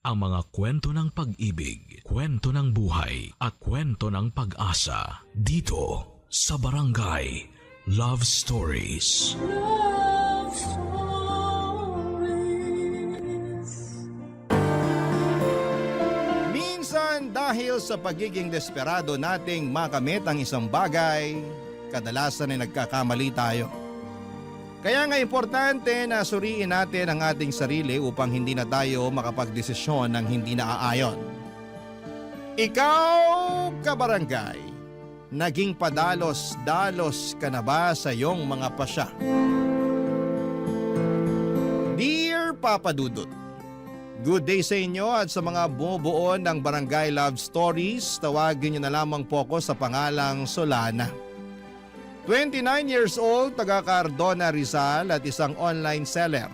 ang mga kwento ng pag-ibig, kwento ng buhay at kwento ng pag-asa dito sa Barangay Love Stories. Love Stories. Minsan dahil sa pagiging desperado nating makamit ang isang bagay, kadalasan ay nagkakamali tayo. Kaya nga importante na suriin natin ang ating sarili upang hindi na tayo makapagdesisyon ng hindi naaayon. Ikaw, kabarangay, naging padalos-dalos ka na ba sa iyong mga pasya? Dear Papa Dudut, good day sa inyo at sa mga bumubuo ng Barangay Love Stories, tawagin niyo na lamang po ako sa pangalang Solana. 29 years old, taga Cardona, Rizal at isang online seller.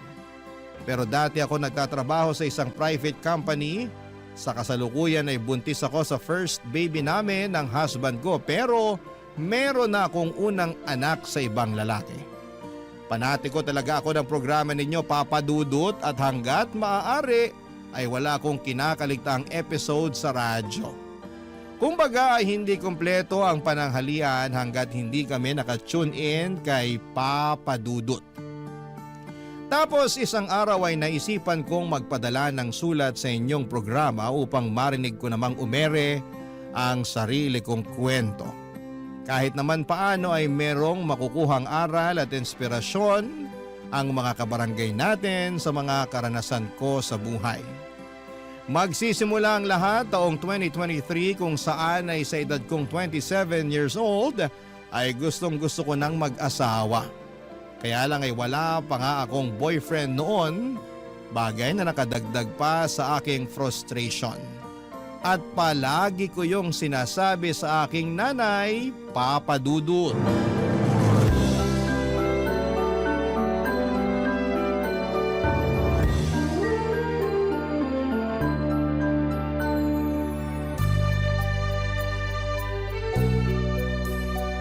Pero dati ako nagtatrabaho sa isang private company. Sa kasalukuyan ay buntis ako sa first baby namin ng husband ko, pero meron na akong unang anak sa ibang lalaki. Panatiko talaga ako ng programa ninyo, Papa Dudut, at hanggat maaari ay wala akong kinakaligtaang episode sa radyo. Kumbaga ay hindi kumpleto ang pananghalian hanggat hindi kami nakatune in kay Papa Dudut. Tapos isang araw ay naisipan kong magpadala ng sulat sa inyong programa upang marinig ko namang umere ang sarili kong kwento. Kahit naman paano ay merong makukuhang aral at inspirasyon ang mga kabarangay natin sa mga karanasan ko sa buhay. Magsisimula ang lahat taong 2023 kung saan ay sa edad kong 27 years old ay gustong-gusto ko nang mag-asawa. Kaya lang ay wala pa nga akong boyfriend noon, bagay na nakadagdag pa sa aking frustration. At palagi ko yung sinasabi sa aking nanay, Papa Dudut.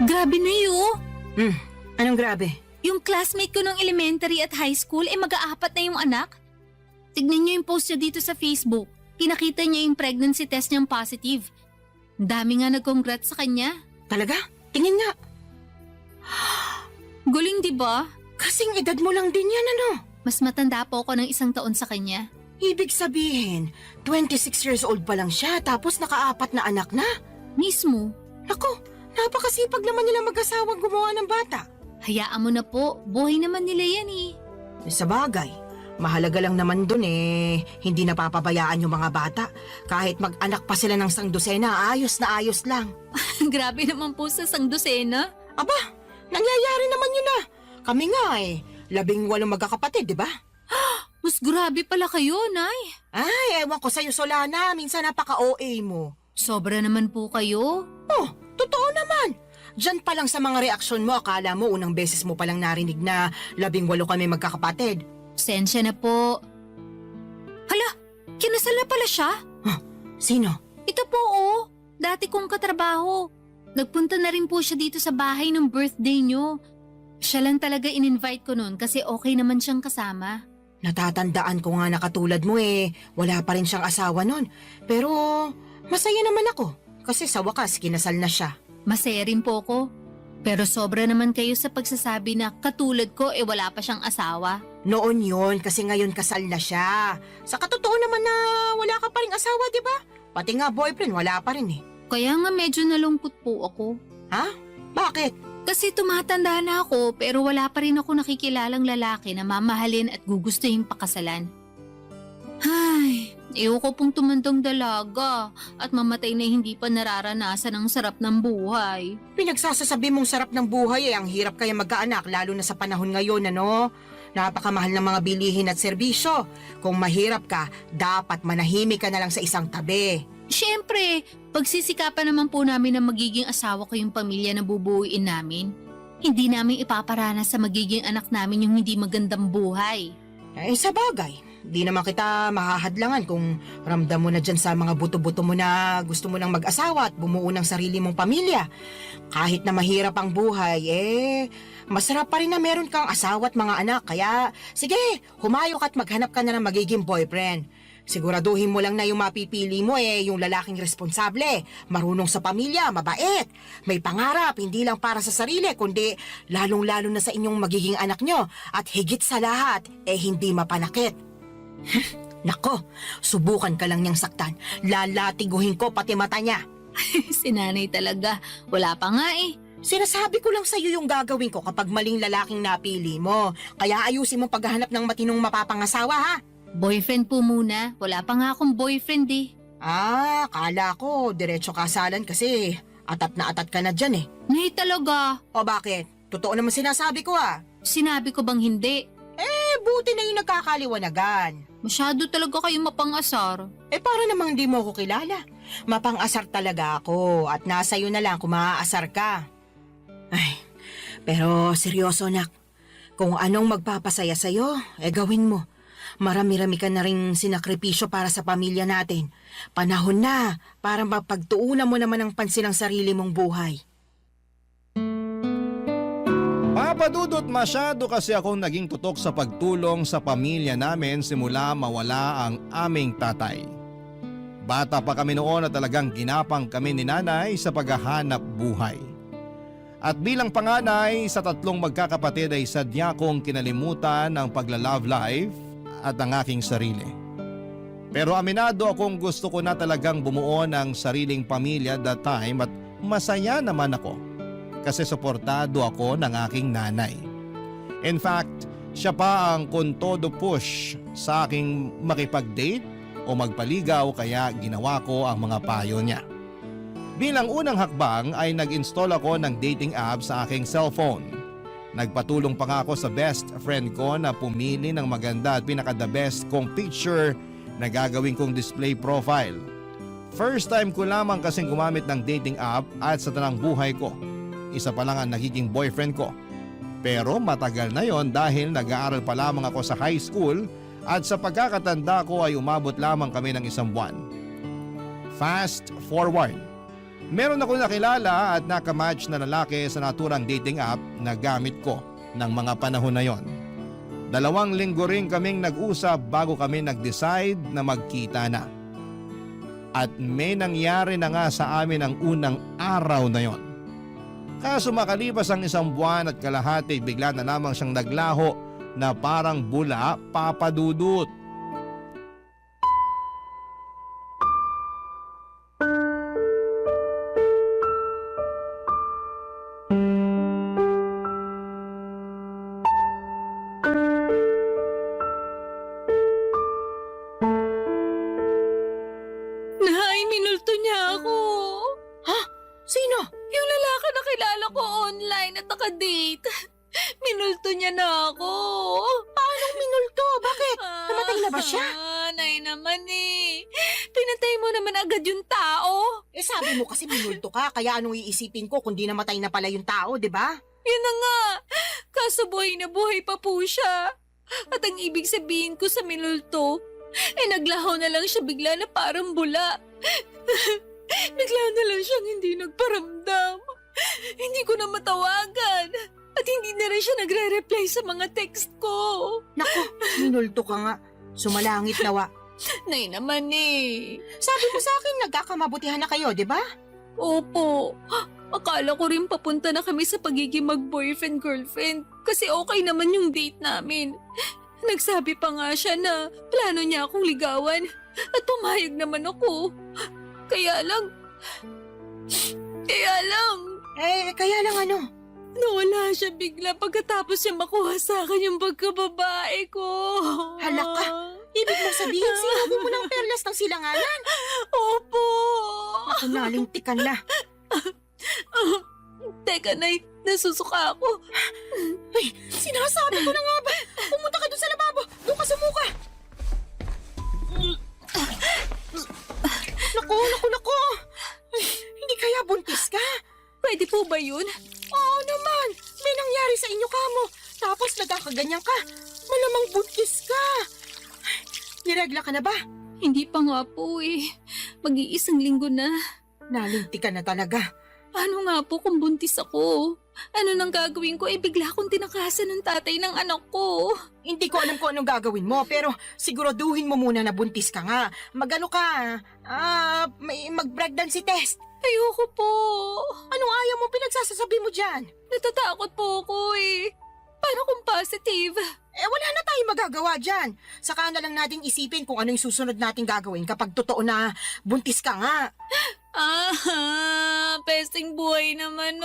Grabe na yun. Anong grabe? Yung classmate ko nung elementary at high school ay mag-aapat na yung anak. Tignan niyo yung post niya dito sa Facebook. Pinakita niya yung pregnancy test niyang positive. Ang dami nga nag-congrats sa kanya. Talaga? Tingin nga. Guling, di ba? Kasing edad mo lang din yan, ano? Mas matanda po ako ng 1 taon sa kanya. Ibig sabihin, 26 years old pa lang siya tapos nakaapat na anak na. Mismo. Naku, napakasipag naman nila mag-asawang gumawa ng bata. Hayaan mo na po. Buhay naman nila yan eh. Sa bagay, mahalaga lang naman dun hindi napapabayaan yung mga bata. Kahit mag-anak pa sila ng sangdosena, ayos na ayos lang. Grabe naman po sa sangdosena. Aba, nangyayari naman yun ah. Kami nga 18 magkakapatid, di ba? Mas grabe pala kayo, Nay. Ay, ewan ko sa'yo, Solana. Minsan napaka-OA mo. Sobra naman po kayo. Oh, totoo naman. Diyan pa lang sa mga reaksyon mo, akala mo unang beses mo palang narinig na 18 kami magkakapatid. Sensya na po. Hala, kinasal na pala siya? Sino? Ito po dati kong katrabaho. Nagpunta na rin po siya dito sa bahay ng birthday niyo. Siya lang talaga in-invite ko noon kasi okay naman siyang kasama. Natatandaan ko nga na katulad mo wala pa rin siyang asawa nun. Pero masaya naman ako kasi sa wakas kinasal na siya. Masaya rin po ko. Pero sobra naman kayo sa pagsasabi na katulad ko wala pa siyang asawa. Noon yun kasi ngayon kasal na siya. Sa katotoo naman na wala ka pa rin asawa, di ba? Pati nga boyfriend wala pa rin Kaya nga medyo nalungkot po ako. Ha? Bakit? Kasi tumatanda na ako pero wala pa rin ako nakikilalang lalaki na mamahalin at gugustuhin pakasalan. Ay, ayoko pong tumandang dalaga at mamatay na hindi pa nararanasan ang sarap ng buhay. Pinagsasasabi mong sarap ng buhay ang hirap kaya magkaanak lalo na sa panahon ngayon, ano? Napakamahal ng mga bilihin at serbisyo. Kung mahirap ka, dapat manahimik ka na lang sa isang tabi. Siyempre, pagsisikapan naman po namin na magiging asawa ko yung pamilya na bubuuin namin. Hindi namin ipaparanas sa magiging anak namin yung hindi magandang buhay. Sa bagay, di naman kita mahahadlangan kung ramdam mo na dyan sa mga buto-buto mo na gusto mo nang mag-asawa at bumuo ng sarili mong pamilya. Kahit na mahirap ang buhay, masarap pa rin na meron kang asawa at mga anak. Kaya, sige, humayok at maghanap ka na ng magiging boyfriend. Siguraduhin mo lang na yung mapipili mo yung lalaking responsable, marunong sa pamilya, mabait, may pangarap, hindi lang para sa sarili, kundi lalong-lalo na sa inyong magiging anak nyo, at higit sa lahat, hindi mapanakit. Nako, subukan ka lang niyang saktan, lalatiguhin ko pati mata niya. Si nanay talaga. Wala pa nga eh. Sinasabi ko lang sa'yo yung gagawin ko kapag maling lalaking napili mo. Kaya ayusin mo paghahanap ng matinong mapapangasawa, ha? Boyfriend po muna. Wala pa nga akong boyfriend eh. Kala ko, diretso kasalan kasi atat na atat ka na dyan eh. Nay talaga. O bakit? Totoo naman sinasabi ko Sinabi ko bang hindi? Buti na yung nagkakaliwanagan. Masyado talaga kayo mapangasar. Para namang di mo ako kilala. Mapang-asar talaga ako at nasa iyo na lang kung maaasar ka. Pero seryoso nak, kung anong magpapasaya sa'yo, gawin mo. Marami-rami ka na rin sinakripisyo para sa pamilya natin. Panahon na para mapagtuunan mo naman ang pansin ng sarili mong buhay. Papa Dudut, masyado kasi akong naging tutok sa pagtulong sa pamilya namin simula mawala ang aming tatay. Bata pa kami noon at talagang ginapang kami ni nanay sa paghahanap buhay. At bilang panganay sa 3 magkakapatid ay sadya kong kinalimutan ang pagla-love life at ang aking sarili. Pero aminado akong gusto ko na talagang bumuo ng sariling pamilya that time at masaya naman ako kasi suportado ako ng aking nanay. In fact, siya pa ang kontodo push sa aking makipag-date o magpaligaw kaya ginawa ko ang mga payo niya. Bilang unang hakbang ay nag-install ako ng dating app sa aking cellphone. Nagpatulong pa nga ako sa best friend ko na pumili ng maganda at pinaka-the best kong picture na gagawin kong display profile. First time ko lamang kasing gumamit ng dating app at sa tanang buhay ko, isa pa lang ang nagiging boyfriend ko. Pero matagal na yon dahil nag-aaral pa lamang ako sa high school at sa pagkakatanda ko ay umabot lamang kami ng 1 buwan. Fast forward. Meron ako nakilala at nakamatch na lalaki sa naturang dating app na gamit ko ng mga panahon na yon. 2 linggo rin kaming nag-usap bago kami nag-decide na magkita na. At may nangyari na nga sa amin ang unang araw na yon. Kaso makalipas ang 1 buwan at kalahati bigla na lamang siyang naglaho na parang bula, Papa Dudut. Nay, minulto niya ako. Sino? Yung lalaki na kilala ko online at nakadate. Minulto niya na ako. Paanong minulto? Bakit? Namatay na ba siya? Nay naman eh. Pinatay mo naman agad yung tao. Sabi mo kasi minulto ka, kaya anong iisipin ko kung di namatay na pala yung tao, di ba? Yun na nga. Kaso buhay na buhay pa po siya. At ang ibig sabihin ko sa minulto, naglaho na lang siya bigla na parang bula. Bigla na lang siyang hindi nagparamdam. Hindi ko na matawagan. At hindi na rin siya nagre-reply sa mga text ko. Naku, minulto ka nga. Sumalangit nawa. Nay naman eh. Sabi mo sa akin, nagkakamabutihan na kayo, di ba? Opo. Akala ko rin papunta na kami sa pagiging mag-boyfriend-girlfriend kasi okay naman yung date namin. Nagsabi pa nga siya na plano niya akong ligawan at pumayag naman ako. Kaya lang... Kaya lang ano? Nawala siya bigla pagkatapos niya makuha sa akin yung pagkababae ko. Hala ka. Ibig mong sabihin, sinubo mo ng perlas ng silanganan? Opo. Ako nalintikan na. Teka, Nay, nasusuka ako. Ay, sinasabi ko na nga ba? Pumunta ka doon sa lababo. Doon ka sumuka. Naku. Ay, hindi kaya buntis ka? Pwede po ba yun? Oo naman. May nangyari sa inyo kamo. Tapos nagkakaganyan ka. Malamang buntis ka. Niregla ka na ba? Hindi pa nga po eh. Mag-iisang linggo na. Nalintikan na talaga. Paano nga po kung buntis ako? Ano nang gagawin ko? Bigla akong tinakasan ng tatay ng anak ko. Hindi ko alam kung anong gagawin mo, pero siguraduhin mo muna na buntis ka nga. Magano ka, mag-pregnancy test. Ayoko po. Anong ayaw mo pinagsasasabi mo dyan? Natatakot po ako eh. Paano kung positive? Wala na tayong magagawa dyan. Saka na lang nating isipin kung ano yung susunod nating gagawin kapag totoo na buntis ka nga. Pesting buhay naman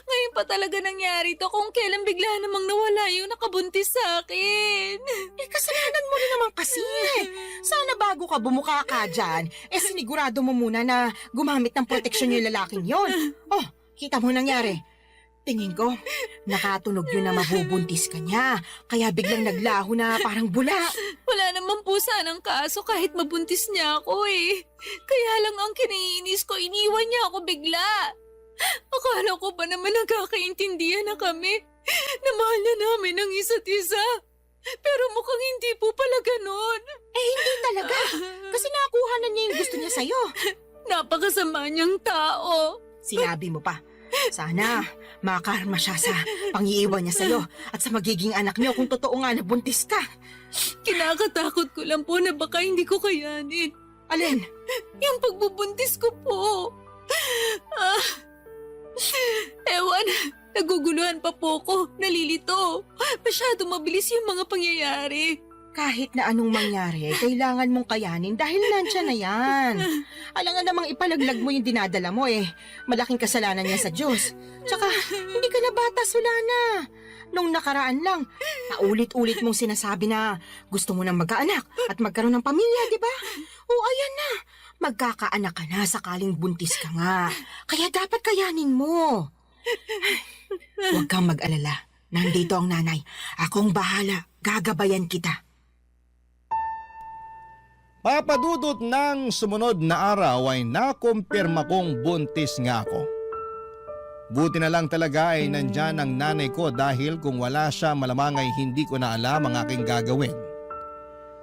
Ngayon pa talaga nangyari to kung kailan bigla namang nawala yung nakabuntis sa akin. Kasalanan mo rin naman kasi. Sana bago ka bumuka ka dyan, sinigurado mo muna na gumamit ng proteksyon yung lalaking yon. Oh, kita mo nangyari. Tingin ko, nakatunog yun na mabubuntis ka niya. Kaya biglang naglaho na parang bula. Wala naman po sanang kaso kahit mabuntis niya ako eh. Kaya lang ang kiniinis ko, iniwan niya ako bigla. Akala ko ba naman nagkakaintindihan na kami? Na mahal na namin ang isa't isa. Pero mukhang hindi po pala ganun. Hindi talaga. Kasi nakuha na niya yung gusto niya sa'yo. Napakasama niyang tao. Sinabi mo pa. Sana makarma siya sa pangiiwan niya sa'yo at sa magiging anak niyo kung totoo nga na buntis ka. Kinakatakot ko lang po na baka hindi ko kayanin. Alin? Yung pagbubuntis ko po. Ewan, naguguluhan pa po ko, nalilito. Masyado mabilis yung mga pangyayari. Kahit na anong mangyari, kailangan mong kayanin dahil nandyan na yan. Alangan namang ipalaglag mo yung dinadala mo Malaking kasalanan niya sa Diyos. Tsaka, hindi ka na bata, Solana. Nung nakaraan lang, naulit-ulit mong sinasabi na gusto mo nang magkaanak at magkaroon ng pamilya, di ba? O ayan na, magkakaanak ka na sakaling buntis ka nga. Kaya dapat kayanin mo. Huwag kang mag-alala. Nandito ang nanay. Akong bahala. Gagabayan kita. Papadudot ng sumunod na araw ay nakumpirma kong buntis nga ako. Buti na lang talaga ay nandyan ang nanay ko dahil kung wala siya malamang ay hindi ko na alam ang aking gagawin.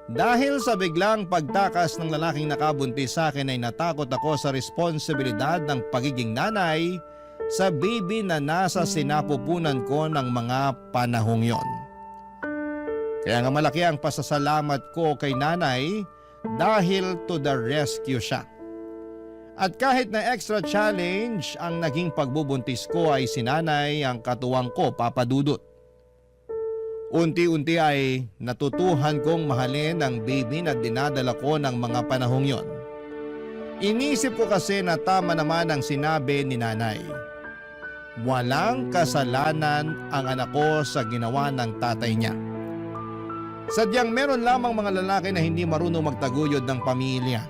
Dahil sa biglang pagtakas ng lalaking nakabuntis sa akin ay natakot ako sa responsibilidad ng pagiging nanay sa baby na nasa sinapupunan ko ng mga panahong yon. Kaya nga malaki ang pasasalamat ko kay nanay dahil to the rescue siya. At kahit na extra challenge ang naging pagbubuntis ko ay si nanay ang katuwang ko, Papa Dudut. Unti-unti ay natutuhan kong mahalin ang baby na dinadala ko ng mga panahong yon. Inisip ko kasi na tama naman ang sinabi ni nanay. Walang kasalanan ang anak ko sa ginawa ng tatay niya. Sadyang meron lamang mga lalaki na hindi marunong magtaguyod ng pamilya.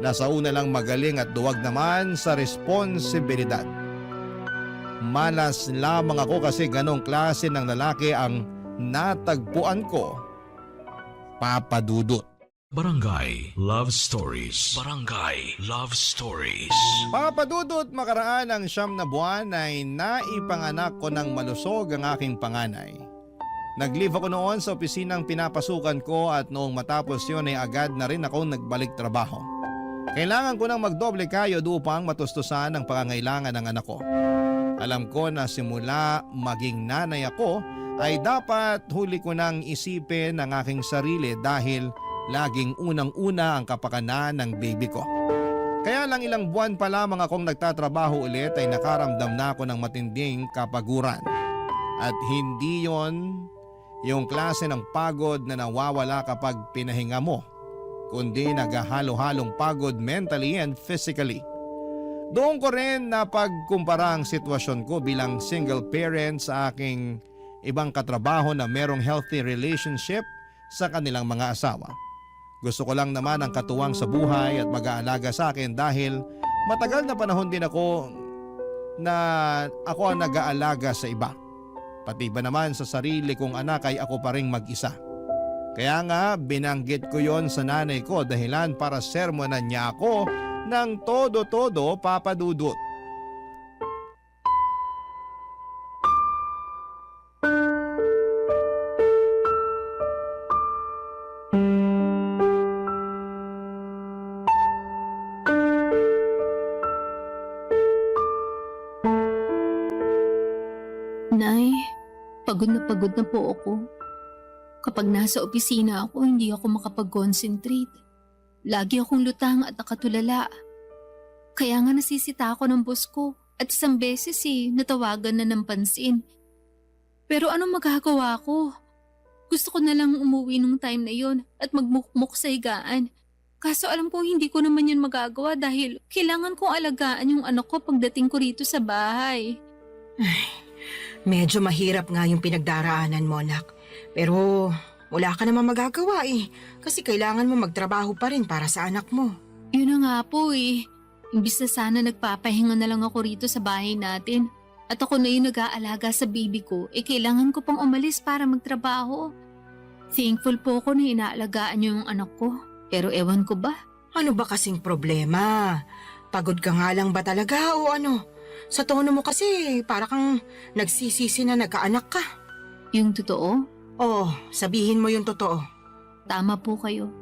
Nasa una lang magaling at duwag naman sa responsibilidad. Malas lamang ako kasi ganong klase ng lalaki ang natagpuan ko, Papa Dudut. Barangay Love Stories. Barangay Love Stories. Papa Dudut, makaraan ng 9 na buwan ay naipanganak ko ng malusog ang aking panganay. Nag-leave ako noon sa opisinang pinapasukan ko at noong matapos yun ay agad na rin ako nagbalik trabaho. Kailangan ko nang magdoble kayod upang matustusan ang pangangailangan ng anak ko. Alam ko na simula maging nanay ako ay dapat huli ko nang isipin ang aking sarili dahil laging unang-una ang kapakanan ng baby ko. Kaya lang ilang buwan pa lamang akong nagtatrabaho ulit ay nakaramdam na ako ng matinding kapaguran. At hindi yon yung klase ng pagod na nawawala kapag pinahinga mo, kundi naghahalo-halong pagod mentally and physically. Doon ko rin napagkumpara ang sitwasyon ko bilang single parent sa aking ibang katrabaho na merong healthy relationship sa kanilang mga asawa. Gusto ko lang naman ang katuwang sa buhay at mag-aalaga sa akin dahil matagal na panahon din ako ang nag-aalaga sa iba. Pati ba naman sa sarili kong anak ay ako pa ring mag-isa. Kaya nga binanggit ko yon sa nanay ko dahilan para sermonan niya ako ng todo-todo, Papa Dudut. pagod na po ako. Kapag nasa opisina ako, hindi ako makapag-concentrate. Lagi akong lutang at nakatulala. Kaya nga nasisita ako ng boss ko at isang beses natawagan na ng pansin. Pero anong magagawa ko? Gusto ko na lang umuwi nung time na yon at magmukmuk sa higaan. Kaso alam kong hindi ko naman yun magagawa dahil kailangan kong alagaan yung anak ko pagdating ko rito sa bahay. Medyo mahirap nga yung pinagdaraanan mo, anak. Pero wala ka naman magagawa kasi kailangan mo magtrabaho pa rin para sa anak mo. Yun na nga po Imbis na sana nagpapahinga na lang ako rito sa bahay natin. At ako na yung nag-aalaga sa baby ko, kailangan ko pang umalis para magtrabaho. Thankful po ako na inaalagaan niyo yung anak ko. Pero ewan ko ba? Ano ba kasing problema? Pagod ka nga lang ba talaga o ano? Sa tono mo kasi para kang nagsisisi na nagkaanak ka. Yung totoo? Oh, sabihin mo yung totoo. Tama po kayo.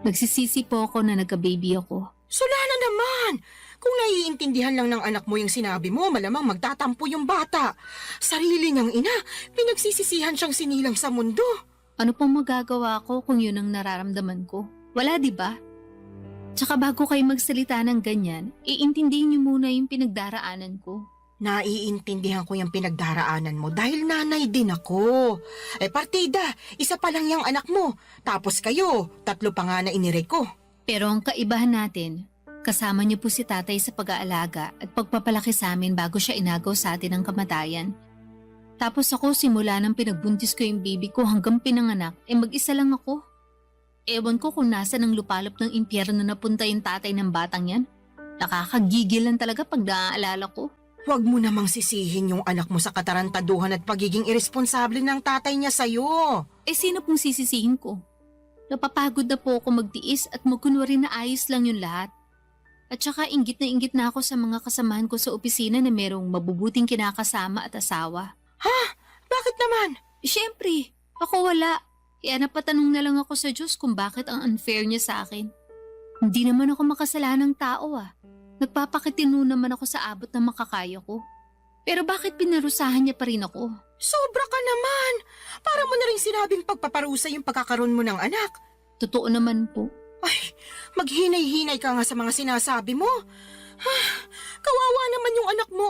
Nagsisisi po ako na nagka-baby ako. Sula na naman! Kung naiintindihan lang ng anak mo yung sinabi mo, malamang magtatampo yung bata. Sarili niyang ina, pinagsisisihan siyang sinilang sa mundo. Ano pong magagawa ko kung yun ang nararamdaman ko? Wala, di ba? Tsaka bago kayo magsalita ng ganyan, iintindihin niyo muna yung pinagdaraanan ko. Naiintindihan ko yung pinagdaraanan mo dahil nanay din ako. Partida, isa pa lang yung anak mo. Tapos kayo, 3 pa nga na inire ko. Pero ang kaibahan natin, kasama niyo po si tatay sa pag-aalaga at pagpapalaki sa amin bago siya inagaw sa atin ng kamatayan. Tapos ako simula nang pinagbuntis ko yung baby ko hanggang pinanganak, mag-isa lang ako. Ewan ko kung nasa ng lupalop ng impyerno na napunta yung tatay ng batang yan. Nakakagigil lang talaga pag naaalala ko. Huwag mo namang sisihin yung anak mo sa katarantaduhan at pagiging irresponsable ng tatay niya sa'yo. Sino pong sisisihin ko? Napapagod na po ako magtiis at magkunwari na ayos lang yung lahat. At saka inggit na ako sa mga kasamahan ko sa opisina na merong mabubuting kinakasama at asawa. Ha? Bakit naman? Siyempre, ako wala. Kaya napatanong na lang ako sa Diyos kung bakit ang unfair niya sa akin. Hindi naman ako makasalanang tao Nagpapakitino naman ako sa abot na makakaya ko. Pero bakit pinarusahan niya pa rin ako? Sobra ka naman! Para mo na rin sinabing pagpaparusa yung pagkakaroon mo ng anak. Totoo naman po. Ay, maghinay-hinay ka nga sa mga sinasabi mo. Kawawa naman yung anak mo,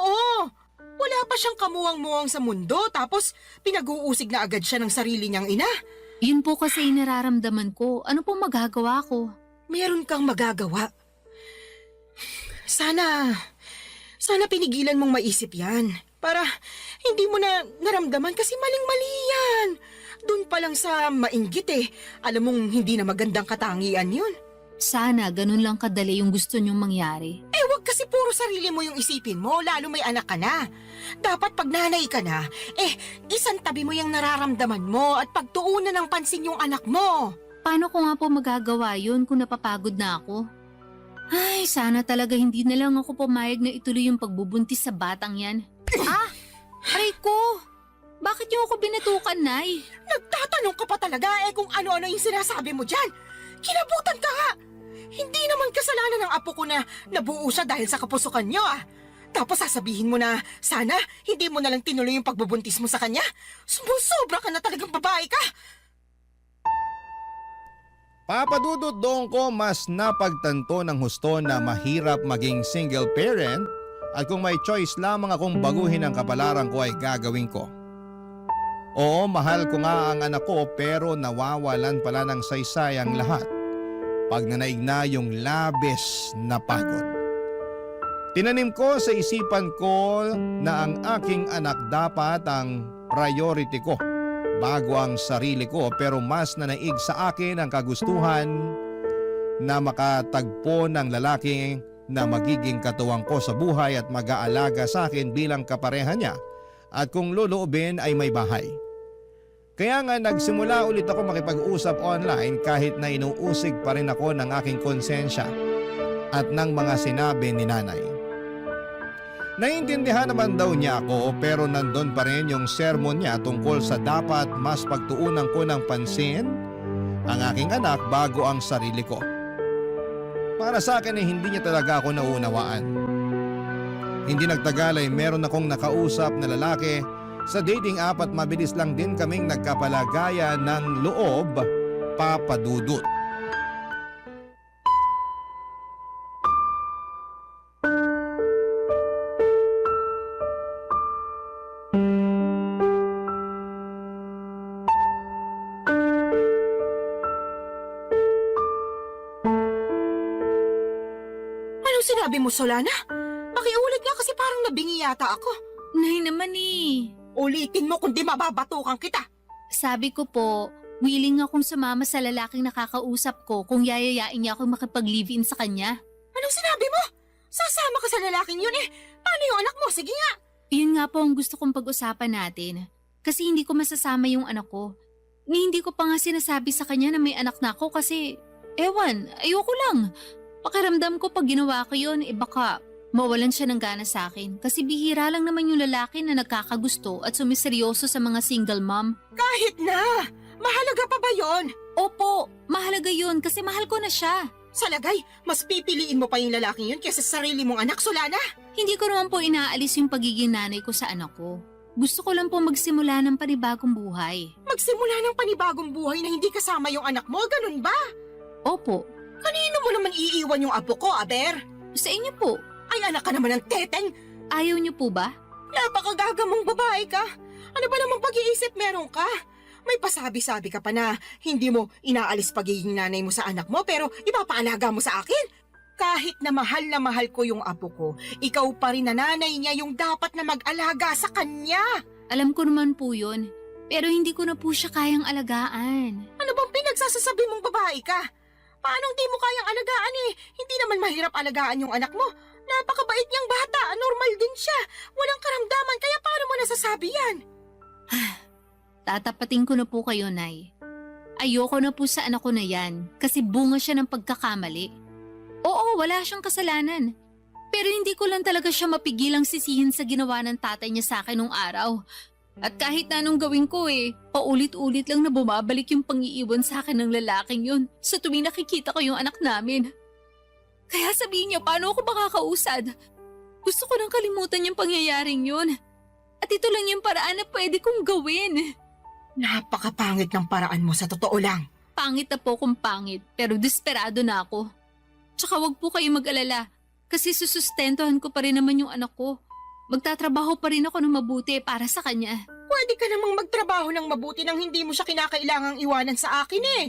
Wala pa siyang kamuwang-muwang sa mundo tapos pinag-uusig na agad siya ng sarili niyang ina. Yun po kasi yung nararamdaman ko. Ano po magagawa ko? Meron kang magagawa. Sana pinigilan mong maisip yan. Para hindi mo na naramdaman kasi maling-mali yan. Doon pa lang sa mainggit alam mong hindi na magandang katangian yun. Sana ganun lang kadali yung gusto niyong mangyari. Wag kasi puro sarili mo yung isipin mo, lalo may anak ka na. Dapat pag nanay ka na, isang tabi mo yung nararamdaman mo at pagtuunan ng pansin yung anak mo. Paano ko nga po magagawa yun kung napapagod na ako? Ay, sana talaga hindi na lang ako pumayag na ituloy yung pagbubuntis sa batang yan. Aray ko! Bakit niyo ako binatukan, Nay? Nagtatanong ka pa talaga kung ano-ano yung sinasabi mo dyan. Kinabutan ka nga! Hindi naman kasalanan ng apo ko na nabuo siya dahil sa kapusukan niyo Tapos sasabihin mo na sana hindi mo na lang tinuloy yung pagbubuntis mo sa kanya. Sumusobra ka na talagang babae ka! Papadudot doon ko mas napagtanto ng husto na mahirap maging single parent at kung may choice lamang akong baguhin ang kapalaran ko ay gagawin ko. Oo, mahal ko nga ang anak ko pero nawawalan pala ng saysay ang lahat pag nanaig na yung labis na pagod. Tinanim ko sa isipan ko na ang aking anak dapat ang priority ko bago ang sarili ko pero mas nanaig sa akin ang kagustuhan na makatagpo ng lalaki na magiging katuwang ko sa buhay at mag-aalaga sa akin bilang kapareha niya at kung loloobin ay may bahay. Kaya nga nagsimula ulit ako makipag-usap online kahit na inuusig pa rin ako ng aking konsensya at ng mga sinabi ni nanay. Naiintindihan naman daw niya ako pero nandun pa rin yung sermon niya tungkol sa dapat mas pagtuunan ko ng pansin ang aking anak bago ang sarili ko. Para sa akin ay hindi niya talaga ako nauunawaan. Hindi nagtagal ay meron akong nakausap na lalaki sa dating app at mabilis lang din kaming nagkapalagayan ng loob, Papa Dudut. Anong sinabi mo, Solana? Pakiulit nga kasi parang nabingi yata ako. Nay naman eh. Ulitin mo kundi mababatukan kita. Sabi ko po, willing akong sumama sa lalaking nakakausap ko kung yayayain niya ako makipag-live-in sa kanya. Anong sinabi mo? Sasama ka sa lalaking yun eh. Paano yung anak mo? Sige nga. Yun nga po ang gusto kong pag-usapan natin. Kasi hindi ko masasama yung anak ko. Ni hindi ko pa nga sinasabi sa kanya na may anak na ako kasi, ewan, ayoko lang. Pakiramdam ko pag ginawa ko yun, baka mawalan siya ng gana sa akin. Kasi bihira lang naman yung lalaki na nagkakagusto at sumiseryoso sa mga single mom. Kahit na. Mahalaga pa ba yon? Opo, mahalaga yun kasi mahal ko na siya. Sa lagay, mas pipiliin mo pa yung lalaking yun kaysa sa sarili mong anak, Solana. Hindi ko naman po inaalis yung pagiging nanay ko sa anak ko. Gusto ko lang po magsimula ng panibagong buhay. Magsimula ng panibagong buhay na hindi kasama yung anak mo, ganun ba? Opo, Kanino mo naman iiwan yung apo ko, Aber? sa inyo po. Ay, anak ka naman ng teteng. Ayaw niyo po ba? Napakagaga mong babae ka. Ano ba namang pag-iisip meron ka? May pasabi-sabi ka pa na hindi mo inaalis pagiging nanay mo sa anak mo pero ipapaalaga mo sa akin. Kahit na mahal ko yung apo ko, ikaw pa rin na nanay niya yung dapat na mag-alaga sa kanya. Alam ko naman po yun. Pero hindi ko na po siya kayang alagaan. Ano bang pinagsasasabi mong babae ka? Paano hindi mo kayang alagaan eh? Hindi naman mahirap alagaan yung anak mo. Napakabait niyang bata, normal din siya. Walang karamdaman, kaya paano mo nasasabi yan? Tatapatin ko na po kayo, Nay. Ayoko na po sa anak ko na yan kasi bunga siya ng pagkakamali. Oo, wala siyang kasalanan. Pero hindi ko lang talaga siya mapigilang sisihin sa ginawa ng tatay niya sa akin nung araw. At kahit na anong gawin ko paulit-ulit lang na bumabalik yung pangiiwan sa akin ng lalaking yun sa tuwing nakikita ko yung anak namin. Kaya sabihin niya paano ako makakausad. Gusto ko nang kalimutan yung pangyayaring yun. At ito lang yung paraan na pwede kong gawin. Napakapangit ng paraan mo sa totoo lang. Pangit na po kung pangit, pero desperado na ako. Tsaka wag po kayo mag-alala, kasi susustentuhan ko pa rin naman yung anak ko. Magtatrabaho pa rin ako ng mabuti para sa kanya. Pwede ka namang magtrabaho ng mabuti nang hindi mo siya kinakailangang iwanan sa akin eh.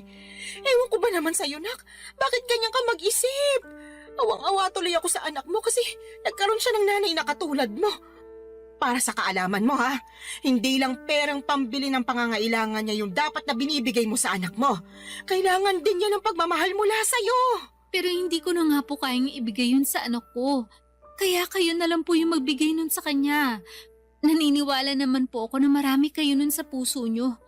Ewan ko ba naman sa'yo, nak? Bakit ganyan ka mag-isip? Awang-awa tuloy ako sa anak mo kasi nagkaroon siya ng nanay na katulad mo. Para sa kaalaman mo ha, hindi lang perang pambili ng pangangailangan niya yung dapat na binibigay mo sa anak mo. Kailangan din niya ng pagmamahal mula sa'yo. Pero hindi ko na nga po kayang ibigay yun sa anak ko. Kaya kayo na lang po yung magbigay nun sa kanya. Naniniwala naman po ako na marami kayo nun sa puso nyo.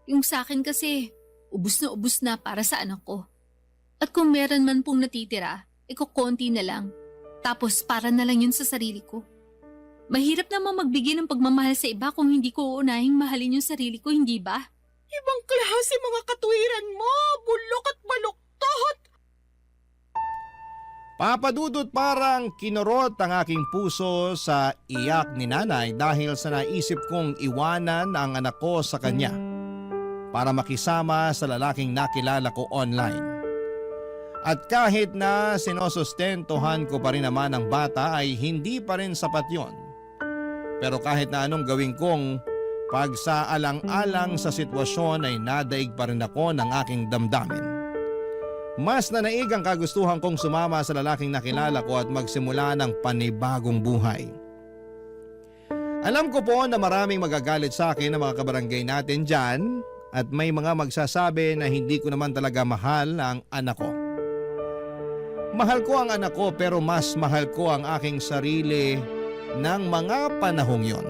Yung sa akin kasi, ubus na para sa anak ko. At kung meron man pong natitira, konti na lang. Tapos para na lang yun sa sarili ko. Mahirap namang magbigay ng pagmamahal sa iba kung hindi ko uunahing mahalin yung sarili ko, hindi ba? Ibang klase mga katwiran mo, bulok at baluktot. Papa Dudut, parang kinurot ang aking puso sa iyak ni nanay dahil sa naisip kong iwanan ang anak ko sa kanya para makisama sa lalaking nakilala ko online. At kahit na sinusustentuhan ko pa rin naman ang bata ay hindi pa rin sapat yon. Pero kahit na anong gawin kong pagsaalang-alang sa sitwasyon ay nadaig pa rin ako ng aking damdamin. Mas nanaig ang kagustuhan kong sumama sa lalaking nakilala ko at magsimula ng panibagong buhay. Alam ko po na maraming magagalit sa akin ng mga kabarangay natin dyan at may mga magsasabi na hindi ko naman talaga mahal ang anak ko. Mahal ko ang anak ko pero mas mahal ko ang aking sarili ng mga panahong yon.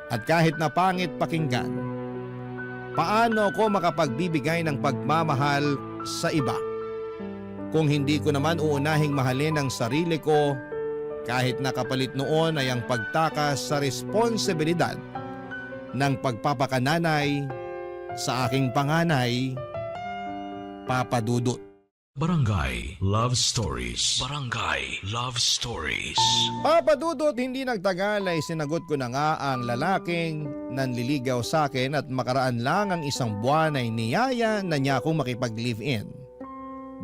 At kahit na pangit pakinggan, paano ko makapagbibigay ng pagmamahal sa iba kung hindi ko naman uunahing mahalin ang sarili ko kahit nakapalit noon ay ang pagtakas sa responsibilidad ng pagpapakananay sa aking panganay, Papa Dudut. Barangay Love Stories. Barangay Love Stories. Papa Dudut, hindi nagtagal ay sinagot ko na nga ang lalaking nanliligaw sa akin at makaraan lang ang isang buwan ay niyaya na niya akong makipag-live-in.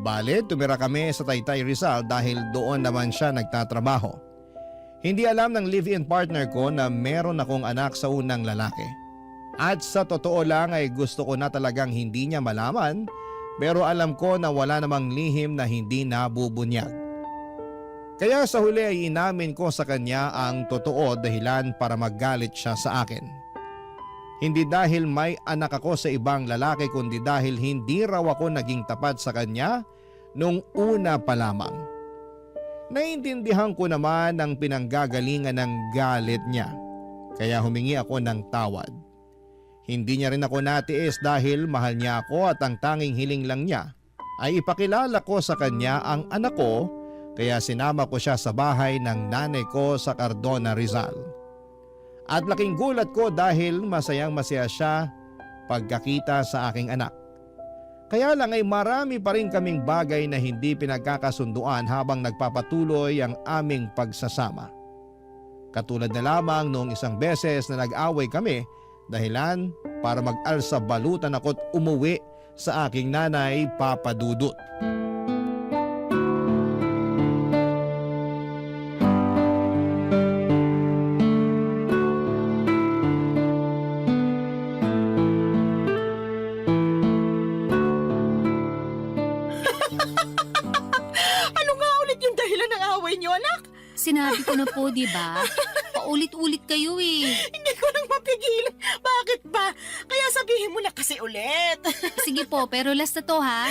Bale, tumira kami sa Taytay Rizal dahil doon naman siya nagtatrabaho. Hindi alam ng live-in partner ko na meron akong anak sa unang lalaki. At sa totoo lang ay gusto ko na talagang hindi niya malaman, pero alam ko na wala namang lihim na hindi nabubunyag. Kaya sa huli ay inamin ko sa kanya ang totoo dahilan para maggalit siya sa akin. Hindi dahil may anak ako sa ibang lalaki kundi dahil hindi raw ako naging tapat sa kanya nung una pa lamang. Naintindihan ko naman ang pinanggagalingan ng galit niya, kaya humingi ako ng tawad. Hindi niya rin ako natiis dahil mahal niya ako at ang tanging hiling lang niya ay ipakilala ko sa kanya ang anak ko, kaya sinama ko siya sa bahay ng nanay ko sa Cardona, Rizal. At laking gulat ko dahil masayang masaya siya pagkakita sa aking anak. Kaya lang ay marami pa rin kaming bagay na hindi pinagkakasunduan habang nagpapatuloy ang aming pagsasama. Katulad na lamang noong isang beses na nag-away kami dahilan para mag-alsa balutan ako't umuwi sa aking nanay, Papa Dudut. Ano nga ulit yung dahilan ng away niyo, anak? Sinabi ko na po, di ba? Paulit-ulit kayo eh. Hindi ko nang mapigilan. Bakit ba? Kaya sabihin mo na kasi ulit. Sige po, pero last na to ha.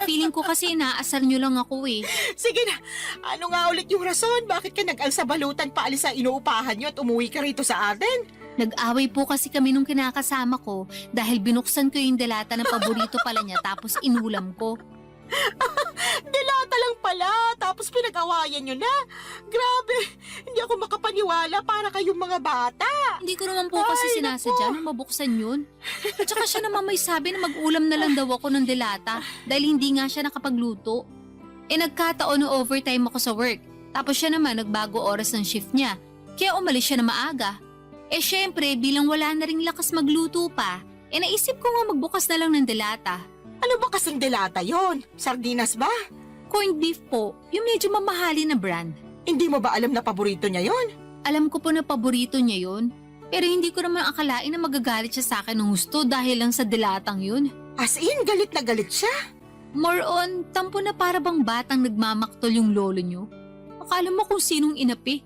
Feeling ko kasi inaasar nyo lang ako eh. Sige na, ano nga ulit yung rason? Bakit ka nag-alsa balutan paalis sa inuupahan niyo at umuwi ka rito sa atin? Nag-away po kasi kami nung kinakasama ko dahil binuksan ko yung delata na paborito pala niya tapos inulam ko. Dilata lang pala, tapos pinag-awayan nyo na. Grabe, hindi ako makapaniwala para kayong mga bata. Hindi ko naman po kasi Ay, sinasadya nung mabuksan yun. At saka siya naman may sabi na mag-ulam na lang daw ako ng delata dahil hindi nga siya nakapagluto. Nagkataon na overtime ako sa work. Tapos siya naman nagbago oras ng shift niya. Kaya umalis siya na maaga. Syempre, bilang wala na ring lakas magluto pa, naisip ko nga magbukas na lang ng delata. Ano ba kasing delata yon? Sardinas ba? Corned beef po, yung medyo mamahalin na brand. Hindi mo ba alam na paborito niya yon? Alam ko po na paborito niya yun, pero hindi ko naman akalain na magagalit siya sa akin ng gusto dahil lang sa dilatang yun. As in, galit na galit siya. More on, tampo na para bang batang nagmamaktol yung lolo niyo. Akala mo kung sinong inapi.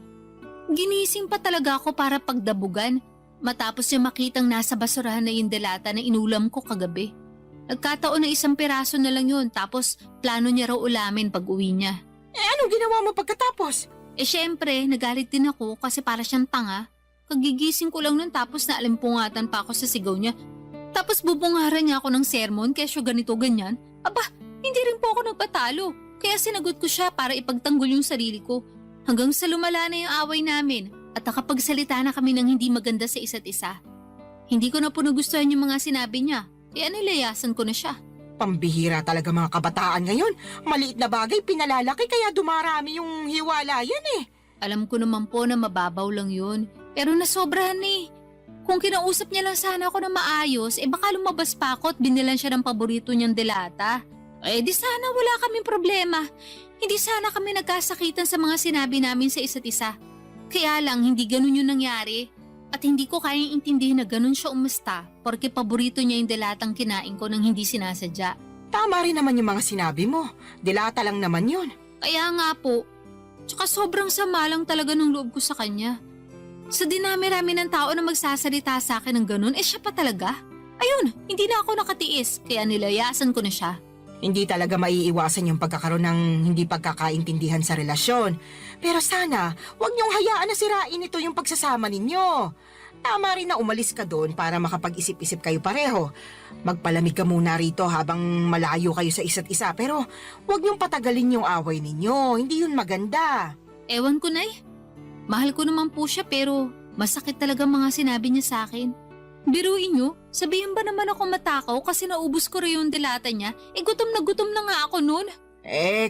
Ginising pa talaga ako para pagdabugan, matapos niya makitang nasa basurahan na yung delata na inulam ko kagabi. Nagkataon na isang piraso na lang yun, tapos plano niya raw ulamin pag uwi niya. Anong ginawa mo pagkatapos? Syempre, nagalit din ako kasi para siyang tanga. Kagigising ko lang nun tapos naalimpungatan pa ako sa sigaw niya. Tapos bubungaran niya ako ng sermon kesyo ganito ganyan. Aba, hindi rin po ako nagpatalo. Kaya sinagot ko siya para ipagtanggol yung sarili ko. Hanggang sa lumala na yung away namin at nakapagsalita na kami ng hindi maganda sa isa't isa. Hindi ko na po nagustuhan yung mga sinabi niya. Kaya nilayasan ko na siya. Pambihira talaga mga kabataan ngayon. Maliit na bagay pinalalaki kaya dumarami yung hiwalayan eh. Alam ko naman po na mababaw lang yun. Pero nasobrahan eh. Kung kinausap niya lang sana ako na maayos, baka lumabas pa ako at binilan siya ng paborito niyang delata. Di sana wala kaming problema. Hindi sana kami nagkasakitan sa mga sinabi namin sa isa't isa. Kaya lang hindi ganun yung nangyari. At hindi ko kayang intindihin na ganun siya umasta porque paborito niya yung delatang kinain ko nang hindi sinasadya. Tama rin naman yung mga sinabi mo. Dilata lang naman yun. Kaya nga po. Tsaka sobrang sama lang talaga ng loob ko sa kanya. Sa dinami-rami ng tao na magsasalita sa akin ng ganun, siya pa talaga. Ayun, hindi na ako nakatiis kaya nilayasan ko na siya. Hindi talaga maiiwasan yung pagkakaroon ng hindi pagkakaintindihan sa relasyon. Pero sana, huwag niyong hayaan na sirain ito yung pagsasama ninyo. Tama rin na umalis ka doon para makapag-isip-isip kayo pareho. Magpalamig ka muna rito habang malayo kayo sa isa't isa. Pero huwag niyong patagalin yung away ninyo. Hindi yun maganda. Ewan ko na eh. Mahal ko naman po siya pero masakit talaga mga sinabi niya sa akin. Biruin nyo, sabihin ba naman ako matakaw kasi naubos ko rin yung dilata niya? Gutom na nga ako nun.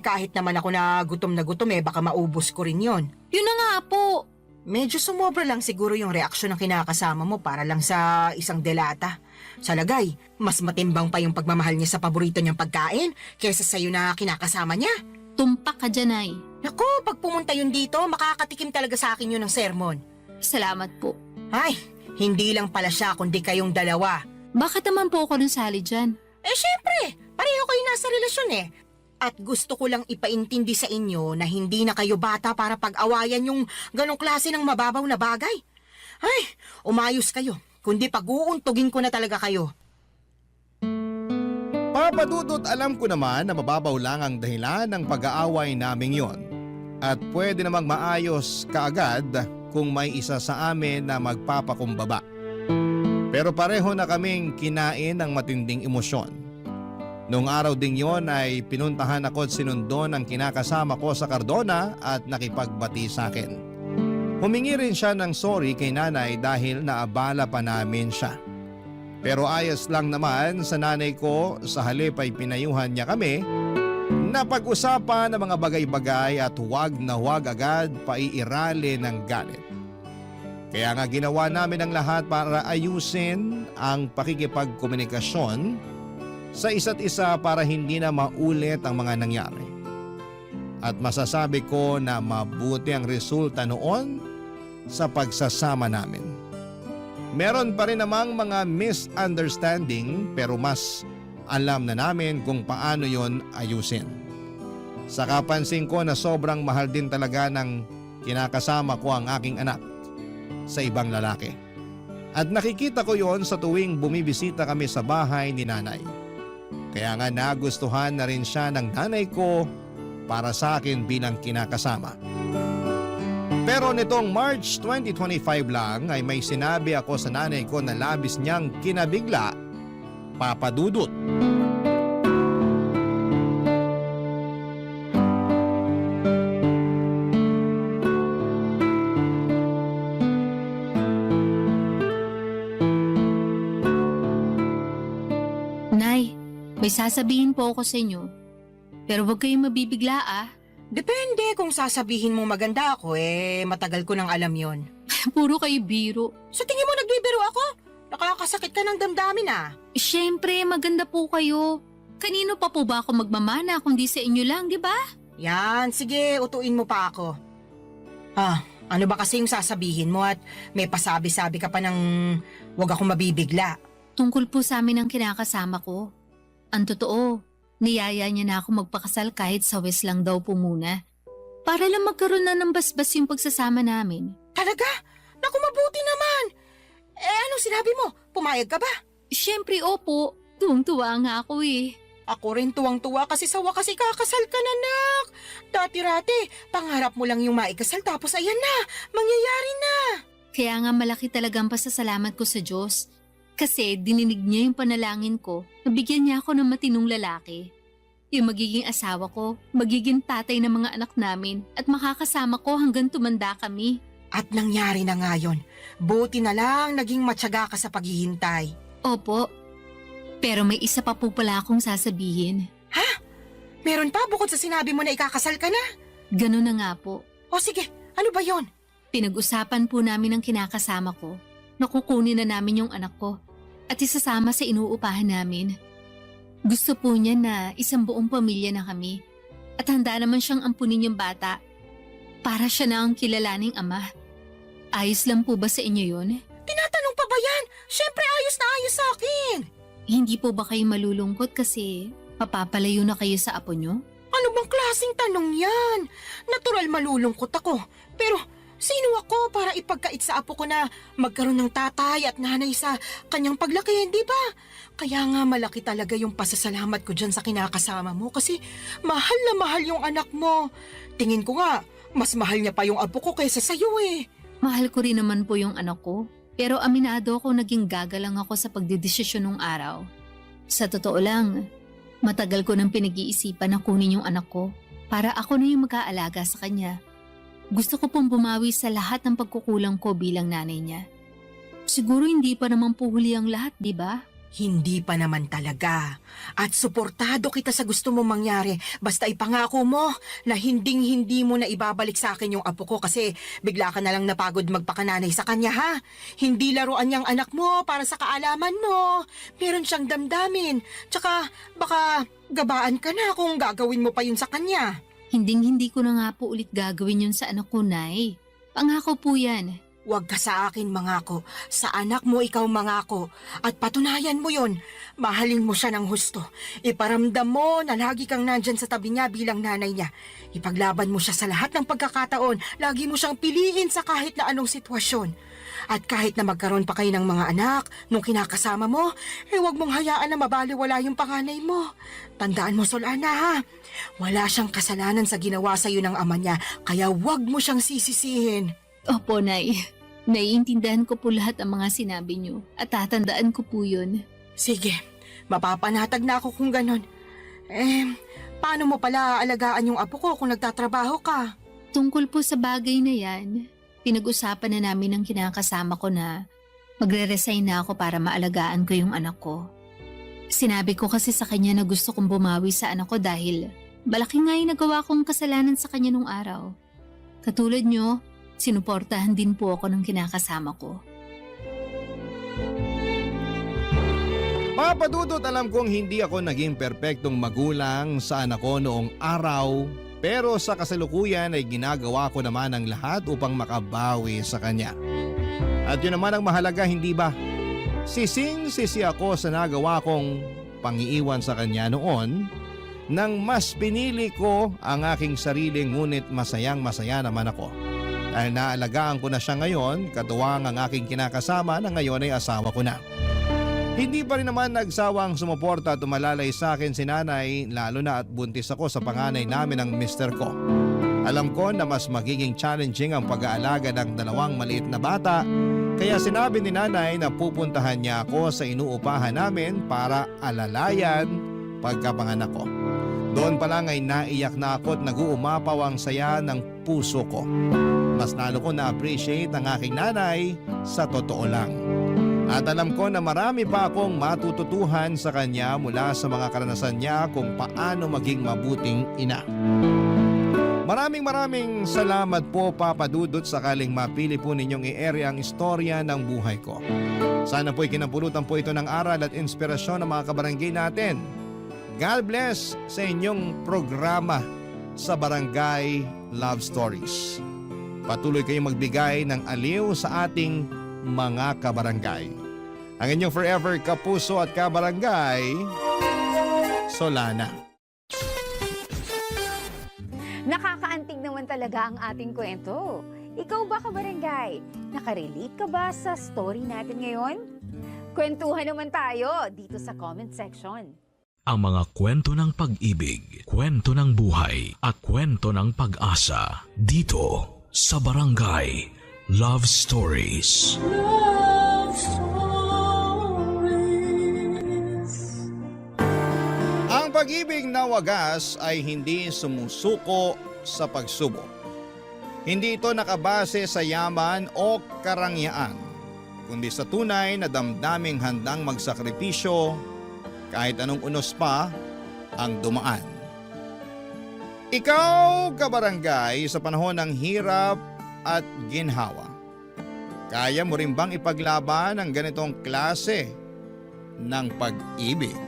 Kahit naman ako na gutom, baka maubos ko rin yon. Yun na nga po. Medyo sumobra lang siguro yung reaksyon ng kinakasama mo para lang sa isang delata. Sa lagay, mas matimbang pa yung pagmamahal niya sa paborito niyang pagkain kaysa sa'yo na kinakasama niya. Tumpak ka dyan, Nay. Naku, pag pumunta yun dito, makakatikim talaga sa akin yun ng sermon. Salamat po. Ay, hindi lang pala siya kundi kayong dalawa. Bakit naman po ako nasali dyan? Syempre, pareho kayo nasa relasyon At gusto ko lang ipaintindi sa inyo na hindi na kayo bata para pag-awayan yung ganong klase ng mababaw na bagay. Ay, umayos kayo, kundi pag-uuntugin ko na talaga kayo. Papa Dudut, alam ko naman na mababaw lang ang dahilan ng pag-aaway naming yon. At pwede namang maayos kaagad kung may isa sa amin na magpapakumbaba. Pero pareho na kaming kinain ng matinding emosyon. Noong araw ding yon ay pinuntahan ako at sinundo ng kinakasama ko sa Cardona at nakipagbati sa akin. Humingi rin siya ng sorry kay nanay dahil naabala pa namin siya. Pero ayos lang naman sa nanay ko, sa halip ay pinayuhan niya kami na pag-usapan ng mga bagay-bagay at huwag na huwag agad paiirali ng galit. Kaya nga ginawa namin ang lahat para ayusin ang pakikipagkomunikasyon sa isa't isa para hindi na maulit ang mga nangyari. At masasabi ko na mabuti ang resulta noon sa pagsasama namin. Meron pa rin namang mga misunderstanding pero mas alam na namin kung paano yon ayusin. Saka pansin ko na sobrang mahal din talaga ng kinakasama ko ang aking anak sa ibang lalaki. At nakikita ko yon sa tuwing bumibisita kami sa bahay ni nanay. Kaya nga nagustuhan na rin siya ng nanay ko para sa akin bilang kinakasama. Pero nitong March 2025 lang ay may sinabi ako sa nanay ko na labis niyang kinabigla, Papa Dudut. Nay, may sasabihin po ako sa inyo. Pero huwag kayong mabibigla Depende kung sasabihin mo maganda ako matagal ko nang alam yon. Puro kayo biro. Sa tingin mo nagbibiro ako? Nakakasakit ka ng damdamin Siyempre, maganda po kayo. Kanino pa po ba ako magmamana kundi sa inyo lang, di ba? Yan, sige, utuin mo pa ako. Ano ba kasi yung sasabihin mo at may pasabi-sabi ka pa ng wag akong mabibigla? Tungkol po sa amin ang kinakasama ko. Ang totoo, niyaya niya na ako magpakasal kahit sa West lang daw po muna. Para lang magkaroon na ng basbas yung pagsasama namin. Talaga? Naku, mabuti naman! Anong sinabi mo? Pumayag ka ba? Siyempre, opo. Tuwang-tuwa nga ako Ako rin tuwang-tuwa kasi sa wakas ikakasal ka na, nak. Dati-rati, pangarap mo lang yung maikasal tapos ayan na, mangyayari na. Kaya nga malaki talagang pasasalamat ko sa Diyos. Kasi dininig niya yung panalangin ko, nabigyan niya ako ng matinong lalaki. Yung magiging asawa ko, magiging tatay ng mga anak namin at makakasama ko hanggang tumanda kami. At nangyari na nga yun. Buti na lang naging matyaga ka sa paghihintay. Opo, pero may isa pa po pala akong sasabihin. Meron pa bukod sa sinabi mo na ikakasal ka na? Ganun na nga po. O sige, ano ba yon? Pinag-usapan po namin ang kinakasama ko. Nakukunin na namin yung anak ko at isasama sa inuupahan namin. Gusto po niya na isang buong pamilya na kami at handa naman siyang ampunin yung bata para siya na ang kilalaning ama. Ayos lang po ba sa inyo yun? Tinatanong pa ba yan? Siyempre ayos na ayos sa akin. Hindi po ba kayo malulungkot kasi mapapalayo na kayo sa apo nyo? Ano bang klaseng tanong yan? Natural malulungkot ako. Pero sino ako para ipagkait sa apo ko na magkaroon ng tatay at nanay sa kanyang paglaki, di ba? Kaya nga malaki talaga yung pasasalamat ko dyan sa kinakasama mo kasi mahal na mahal yung anak mo. Tingin ko nga, mas mahal niya pa yung apo ko kaysa sa'yo Mahal ko rin naman po yung anak ko. Pero aminado ako naging gagalang ako sa pagdedesisyon nung araw. Sa totoo lang, matagal ko nang pinag-iisipan na kunin yung anak ko para ako na yung mag-aalaga sa kanya. Gusto ko pong bumawi sa lahat ng pagkukulang ko bilang nanay niya. Siguro hindi pa naman po huli ang lahat, di ba? Hindi pa naman talaga. At suportado kita sa gusto mong mangyari. Basta ipangako mo na hinding-hindi mo na ibabalik sa akin yung apo ko kasi bigla ka na lang napagod magpakananay sa kanya, ha? Hindi laruan niyang anak mo para sa kaalaman mo. Meron siyang damdamin. Tsaka baka gabaan ka na kung gagawin mo pa yun sa kanya. Hinding-hindi ko na nga po ulit gagawin yun sa anak ko, Nay. Pangako po yan. Huwag ka sa akin mangako. Sa anak mo ikaw mangako. At patunayan mo yon. Mahalin mo siya ng husto. Iparamdam mo na lagi kang nandyan sa tabi niya bilang nanay niya. Ipaglaban mo siya sa lahat ng pagkakataon. Lagi mo siyang piliin sa kahit na anong sitwasyon. At kahit na magkaroon pa kayo ng mga anak, nung kinakasama mo, huwag mong hayaan na mabaliwala yung panganay mo. Tandaan mo, Solana, ha? Wala siyang kasalanan sa ginawa sa'yo ng ama niya, kaya huwag mo siyang sisisihin. Opo, Nay. Naiintindihan ko po lahat ang mga sinabi niyo at tatandaan ko po yun. Sige, mapapanatag na ako kung ganon. Paano mo pala aalagaan yung apo ko kung nagtatrabaho ka? Tungkol po sa bagay na yan, pinag-usapan na namin ng kinakasama ko na magre-resign na ako para maalagaan ko yung anak ko. Sinabi ko kasi sa kanya na gusto kong bumawi sa anak ko dahil malaki nga yung nagawa kong kasalanan sa kanya nung araw. Katulad niyo, sinuportahan din po ako ng kinakasama ko. Papa Dudut, alam kong hindi ako naging perpektong magulang sa anak ko noong araw, pero sa kasalukuyan ay ginagawa ko naman ang lahat upang makabawi sa kanya. At yun naman ang mahalaga, hindi ba? Sising-sisi ako sa nagawa kong pangiiwan sa kanya noon nang mas pinili ko ang aking sarili, ngunit masayang-masaya naman ako. Dahil naalagaan ko na siya ngayon, katuwang ang aking kinakasama na ngayon ay asawa ko na. Hindi pa rin naman nagsawang sumuporta at tumalalay sa akin si nanay, lalo na at buntis ako sa panganay namin ng mister ko. Alam ko na mas magiging challenging ang pag-aalaga ng dalawang maliit na bata, kaya sinabi ni nanay na pupuntahan niya ako sa inuupahan namin para alalayan pagkapanganak ko. Doon pa lang ay naiyak na ako at nag-uumapaw ang saya ng puso ko. Mas lalo ko na-appreciate ang aking nanay sa totoo lang. At alam ko na marami pa akong matututuhan sa kanya mula sa mga karanasan niya kung paano maging mabuting ina. Maraming salamat po, Papa Dudut, sakaling mapili po ninyong i-ere ang istorya ng buhay ko. Sana po'y kinapulutan po ito ng aral at inspirasyon ng mga kabarangay natin. God bless sa inyong programa sa Barangay Love Stories. Patuloy kayong magbigay ng aliw sa ating mga kabarangay. Ang inyong forever kapuso at kabarangay, Solana. Nakakaantig naman talaga ang ating kwento. Ikaw ba, kabarangay? Nakarelate ka ba sa story natin ngayon? Kwentuhan naman tayo dito sa comment section. Ang mga kwento ng pag-ibig, kwento ng buhay at kwento ng pag-asa dito sa Barangay Love Stories. Love Stories. Ang pag-ibig na wagas ay hindi sumusuko sa pagsubok. Hindi ito nakabase sa yaman o karangyaan, kundi sa tunay na damdaming handang magsakripisyo kahit anong unos pa ang dumaan. Ikaw, kabarangay, sa panahon ng hirap at ginhawa, kaya mo rin bang ipaglaban ang ganitong klase ng pag-ibig?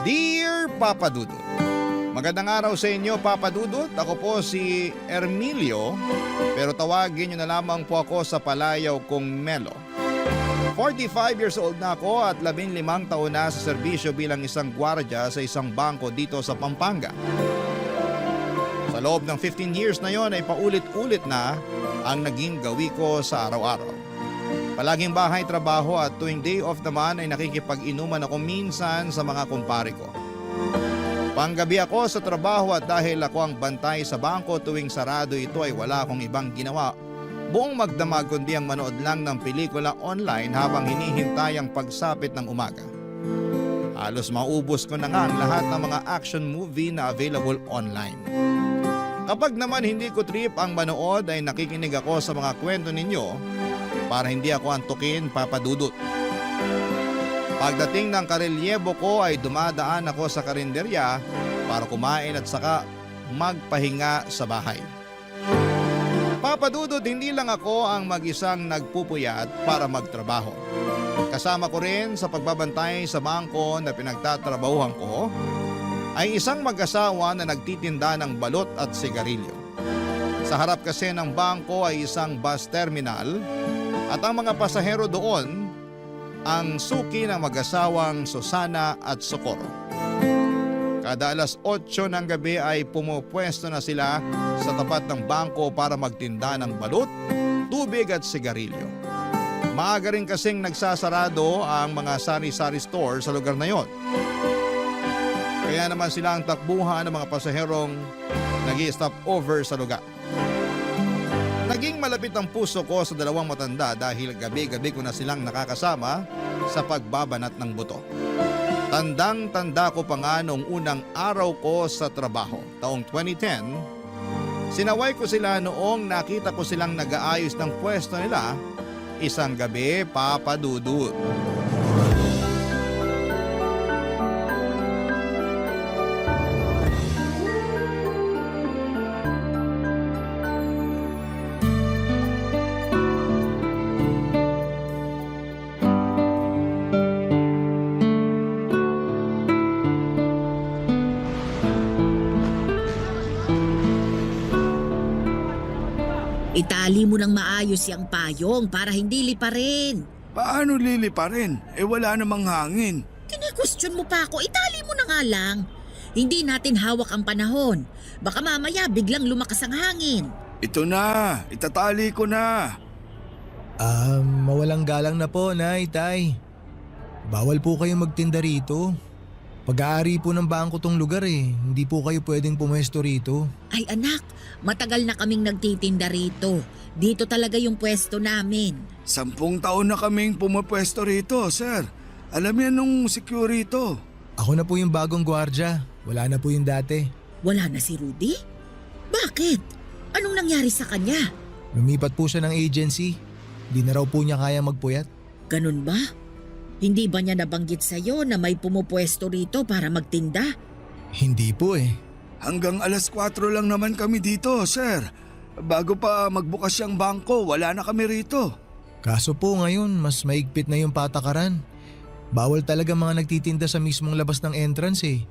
Dear Papa Dudut, magandang araw sa inyo, Papa Dudut. Ako po si Ermilio, pero tawagin niyo na lamang po ako sa palayaw kong Melo. 45 years old na ako at 15 taon na sa serbisyo bilang isang gwardiya sa isang bangko dito sa Pampanga. Sa loob ng 15 years na yon ay paulit-ulit na ang naging gawi ko sa araw-araw. Palaging bahay trabaho at tuwing day off naman ay nakikipag-inuman ako minsan sa mga kumpare ko. Panggabi ako sa trabaho at dahil ako ang bantay sa bangko tuwing sarado ito ay wala akong ibang ginawa buong magdamag kundi ang manood lang ng pelikula online habang hinihintay ang pagsapit ng umaga. Halos maubos ko na nga ang lahat ng mga action movie na available online. Kapag naman hindi ko trip ang manood ay nakikinig ako sa mga kwento ninyo para hindi ako antukin, Papa Dudut. Pagdating ng karelyebo ko ay dumadaan ako sa karinderya para kumain at saka magpahinga sa bahay. Papa Dudut, hindi lang ako ang mag-isang nagpupuyat para magtrabaho. Kasama ko rin sa pagbabantay sa bangko na pinagtatrabahuhan ko ay isang mag-asawa na nagtitinda ng balot at sigarilyo. Sa harap kasi ng bangko ay isang bus terminal at ang mga pasahero doon ang suki ng mag-asawang Susana at Socorro. Kada alas 8 ng gabi ay pumupwesto na sila sa tapat ng bangko para magtinda ng balot, tubig at sigarilyo. Maaga rin kasing nagsasarado ang mga sari-sari store sa lugar na yon. Kaya naman sila ang takbuhan ng mga pasaherong nag-i-stop over sa lugar. Naging malapit ang puso ko sa dalawang matanda dahil gabi-gabi ko na silang nakakasama sa pagbabanat ng buto. Tandang-tanda ko pa nga noong unang araw ko sa trabaho, taong 2010, sinaway ko sila noong nakita ko silang nag-aayos ng pwesto nila isang gabi, Papa Dudut. Itali mo ng maayos yung payong para hindi liparin. Paano liliparin? Wala namang hangin. Kini-question mo pa ako, itali mo na nga lang. Hindi natin hawak ang panahon. Baka mamaya biglang lumakas ang hangin. Ito na, itatali ko na. Mawalang galang na po, Nay, Tay. Bawal po kayong magtinda rito. Pag-aari po ng bangko tong lugar eh. Hindi po kayo pwedeng pumwesto rito. Ay anak, matagal na kaming nagtitinda rito. Dito talaga yung pwesto namin. 10 taon na kaming pumapwesto rito, sir. Alam yan nung security. Ako na po yung bagong gwardya. Wala na po yung dati. Wala na si Rudy? Bakit? Anong nangyari sa kanya? Lumipat po siya ng agency. Di na raw po niya kaya magpuyat. Ganun ba? Hindi ba niya nabanggit sa'yo na may pumupwesto rito para magtinda? Hindi po eh. Hanggang alas 4 lang naman kami dito, sir. Bago pa magbukas yung bangko, wala na kami rito. Kaso po ngayon, mas maigpit na yung patakaran. Bawal talaga mga nagtitinda sa mismong labas ng entrance eh.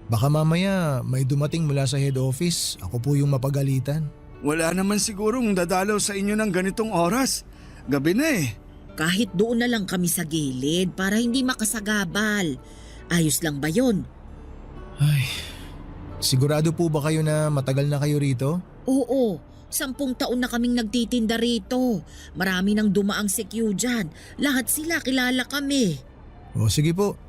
Baka mamaya may dumating mula sa head office. Ako po yung mapagalitan. Wala naman sigurong dadalaw sa inyo ng ganitong oras. Gabi na eh. Kahit doon na lang kami sa gilid para hindi makasagabal. Ayos lang ba yon? Ay, sigurado po ba kayo na matagal na kayo rito? Oo, 10 taon na kaming nagtitinda rito. Marami nang dumaang CQ dyan. Lahat sila kilala kami. O sige po,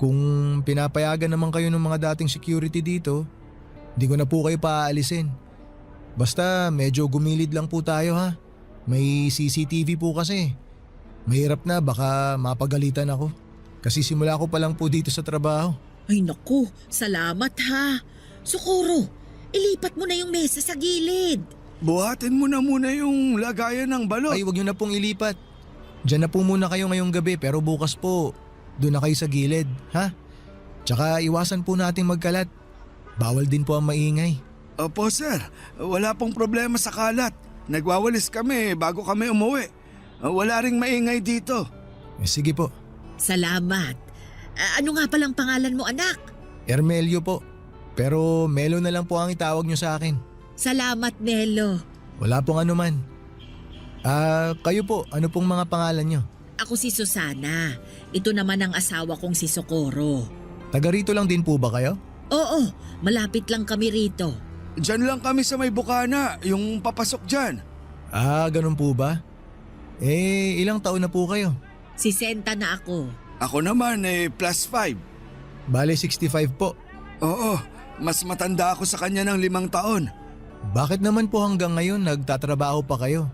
kung pinapayagan naman kayo ng mga dating security dito, hindi ko na po kayo paaalisin. Basta medyo gumilid lang po tayo ha. May CCTV po kasi. Mahirap na, baka mapagalitan ako. Kasi simula ko pa lang po dito sa trabaho. Ay naku, salamat ha. Socorro, ilipat mo na yung mesa sa gilid. Buhatin mo na muna yung lagayan ng balot. Ay, wag nyo na pong ilipat. Diyan na po muna kayo ngayong gabi pero bukas po, doon na kayo sa gilid, ha? Tsaka iwasan po nating magkalat. Bawal din po ang maingay. Opo, sir. Wala pong problema sa kalat. Nagwawalis kami bago kami umuwi. Wala ring maingay dito. Sige po. Salamat. Ano nga palang pangalan mo anak? Ermelio po. Pero Melo na lang po ang itawag nyo sa akin. Salamat Melo. Wala pong anuman. Kayo po, ano pong mga pangalan nyo? Ako si Susana. Ito naman ang asawa kong si Socorro. Taga rito lang din po ba kayo? Oo, malapit lang kami rito. Diyan lang kami sa may bukana, yung papasok dyan. Ganun po ba? Ilang taon na po kayo? 60 na ako. Ako naman +5. Bale 65 po. Oo, mas matanda ako sa kanya ng 5 taon. Bakit naman po hanggang ngayon nagtatrabaho pa kayo?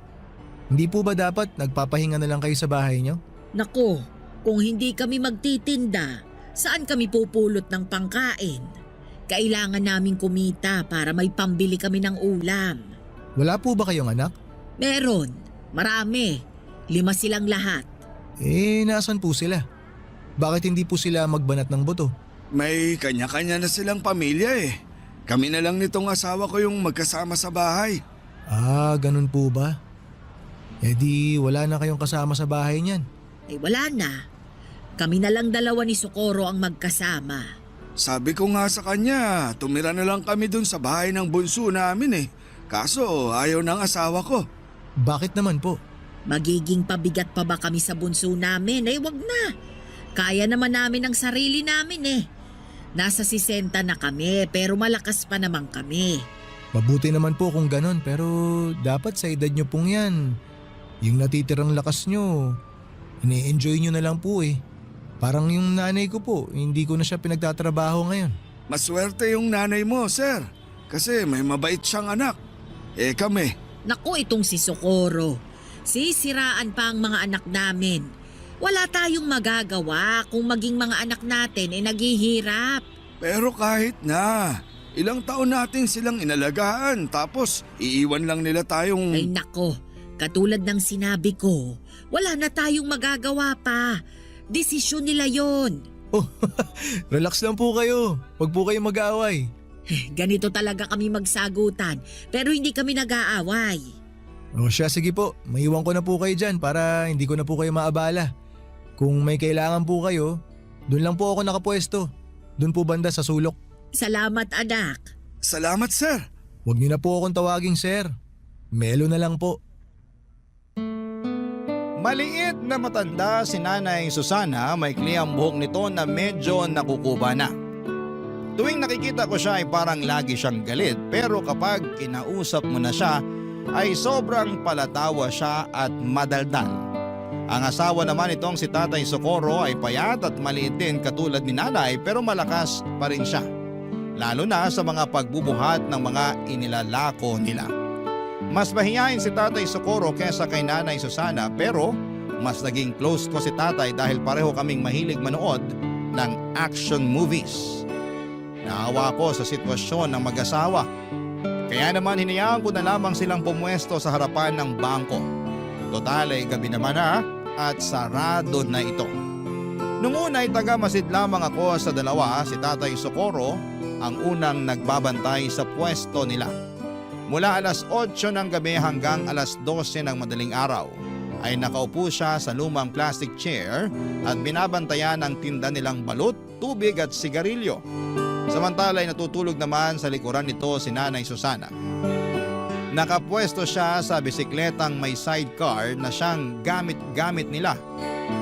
Hindi po ba dapat nagpapahinga na lang kayo sa bahay nyo? Naku, kung hindi kami magtitinda, saan kami pupulot ng pangkain? Kailangan namin kumita para may pambili kami ng ulam. Wala po ba kayong anak? Meron. Marami. 5 silang lahat. Nasan po sila? Bakit hindi po sila magbanat ng buto? May kanya-kanya na silang pamilya eh. Kami na lang nitong asawa ko yung magkasama sa bahay. Ganun po ba? Di wala na kayong kasama sa bahay niyan. Wala na. Kami na lang 2 ni Socorro ang magkasama. Sabi ko nga sa kanya, tumira na lang kami dun sa bahay ng bunso namin eh. Kaso ayaw ng asawa ko. Bakit naman po? Magiging pabigat pa ba kami sa bunso namin? Wag na. Kaya naman namin ang sarili namin eh. Nasa 60 na kami pero malakas pa naman kami. Mabuti naman po kung ganon pero dapat sa edad nyo pong yan. Yung natitirang lakas nyo, ini-enjoy nyo na lang po eh. Parang yung nanay ko po, hindi ko na siya pinagtatrabaho ngayon. Maswerte yung nanay mo, sir. Kasi may mabait siyang anak. Kami. Naku, itong si Socorro. Sisiraan pa ang mga anak namin. Wala tayong magagawa kung maging mga anak natin naghihirap. Pero kahit na, ilang taon natin silang inalagaan tapos iiwan lang nila tayong… Ay nako, katulad ng sinabi ko, wala na tayong magagawa pa. Desisyon nila yon. Relax lang po kayo. Huwag po kayong mag-aaway. Ganito talaga kami magsagutan pero hindi kami nag-aaway. Siya, sige po. Maiwan ko na po kayo dyan para hindi ko na po kayo maabala. Kung may kailangan po kayo, doon lang po ako nakapwesto. Doon po banda sa sulok. Salamat anak. Salamat, sir. Huwag niyo na po akong tawaging sir. Melo na lang po. Maliit na matanda si Nanay Susana, maikli ang buhok nito na medyo nakukuba na. Tuwing nakikita ko siya ay parang lagi siyang galit pero kapag kinausap mo na siya ay sobrang palatawa siya at madaldal. Ang asawa naman itong si Tatay Socorro ay payat at maliit din katulad ni Nanay pero malakas pa rin siya. Lalo na sa mga pagbubuhat ng mga inilalako nila. Mas mahihain si Tatay Socorro kesa kay Nanay Susana pero mas naging close ko si Tatay dahil pareho kaming mahilig manood ng action movies. Naawa ko sa sitwasyon ng mag-asawa. Kaya naman hinayaan ko na lamang silang pumwesto sa harapan ng bangko. Total ay gabi naman na at sarado na ito. Nung una ay taga-masid lamang ako sa dalawa, si Tatay Socorro ang unang nagbabantay sa pwesto nila. Mula alas 8 ng gabi hanggang alas 12 ng madaling araw ay nakaupo siya sa lumang plastic chair at binabantayan ang tinda nilang balut, tubig at sigarilyo. Samantala ay natutulog naman sa likuran nito si Nanay Susana. Nakapwesto siya sa bisikletang may sidecar na siyang gamit-gamit nila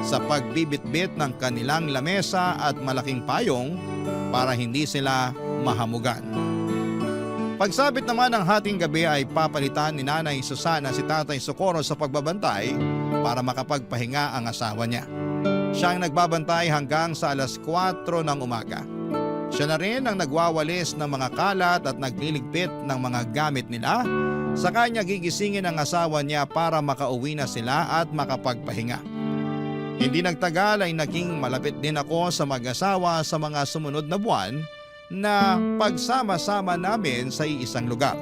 sa pagbibitbit ng kanilang lamesa at malaking payong para hindi sila mahamugan. Pagsabit naman ng hating gabi ay papalitan ni Nanay Susana si Tatay Socorro sa pagbabantay para makapagpahinga ang asawa niya. Siya ang nagbabantay hanggang sa alas 4 ng umaga. Siya na rin ang nagwawalis ng mga kalat at nagliligpit ng mga gamit nila. Sa kanya gigisingin ang asawa niya para makauwi na sila at makapagpahinga. Hindi nagtagal ay naging malapit din ako sa mag-asawa sa mga sumunod na buwan na pagsama-sama namin sa iisang lugar.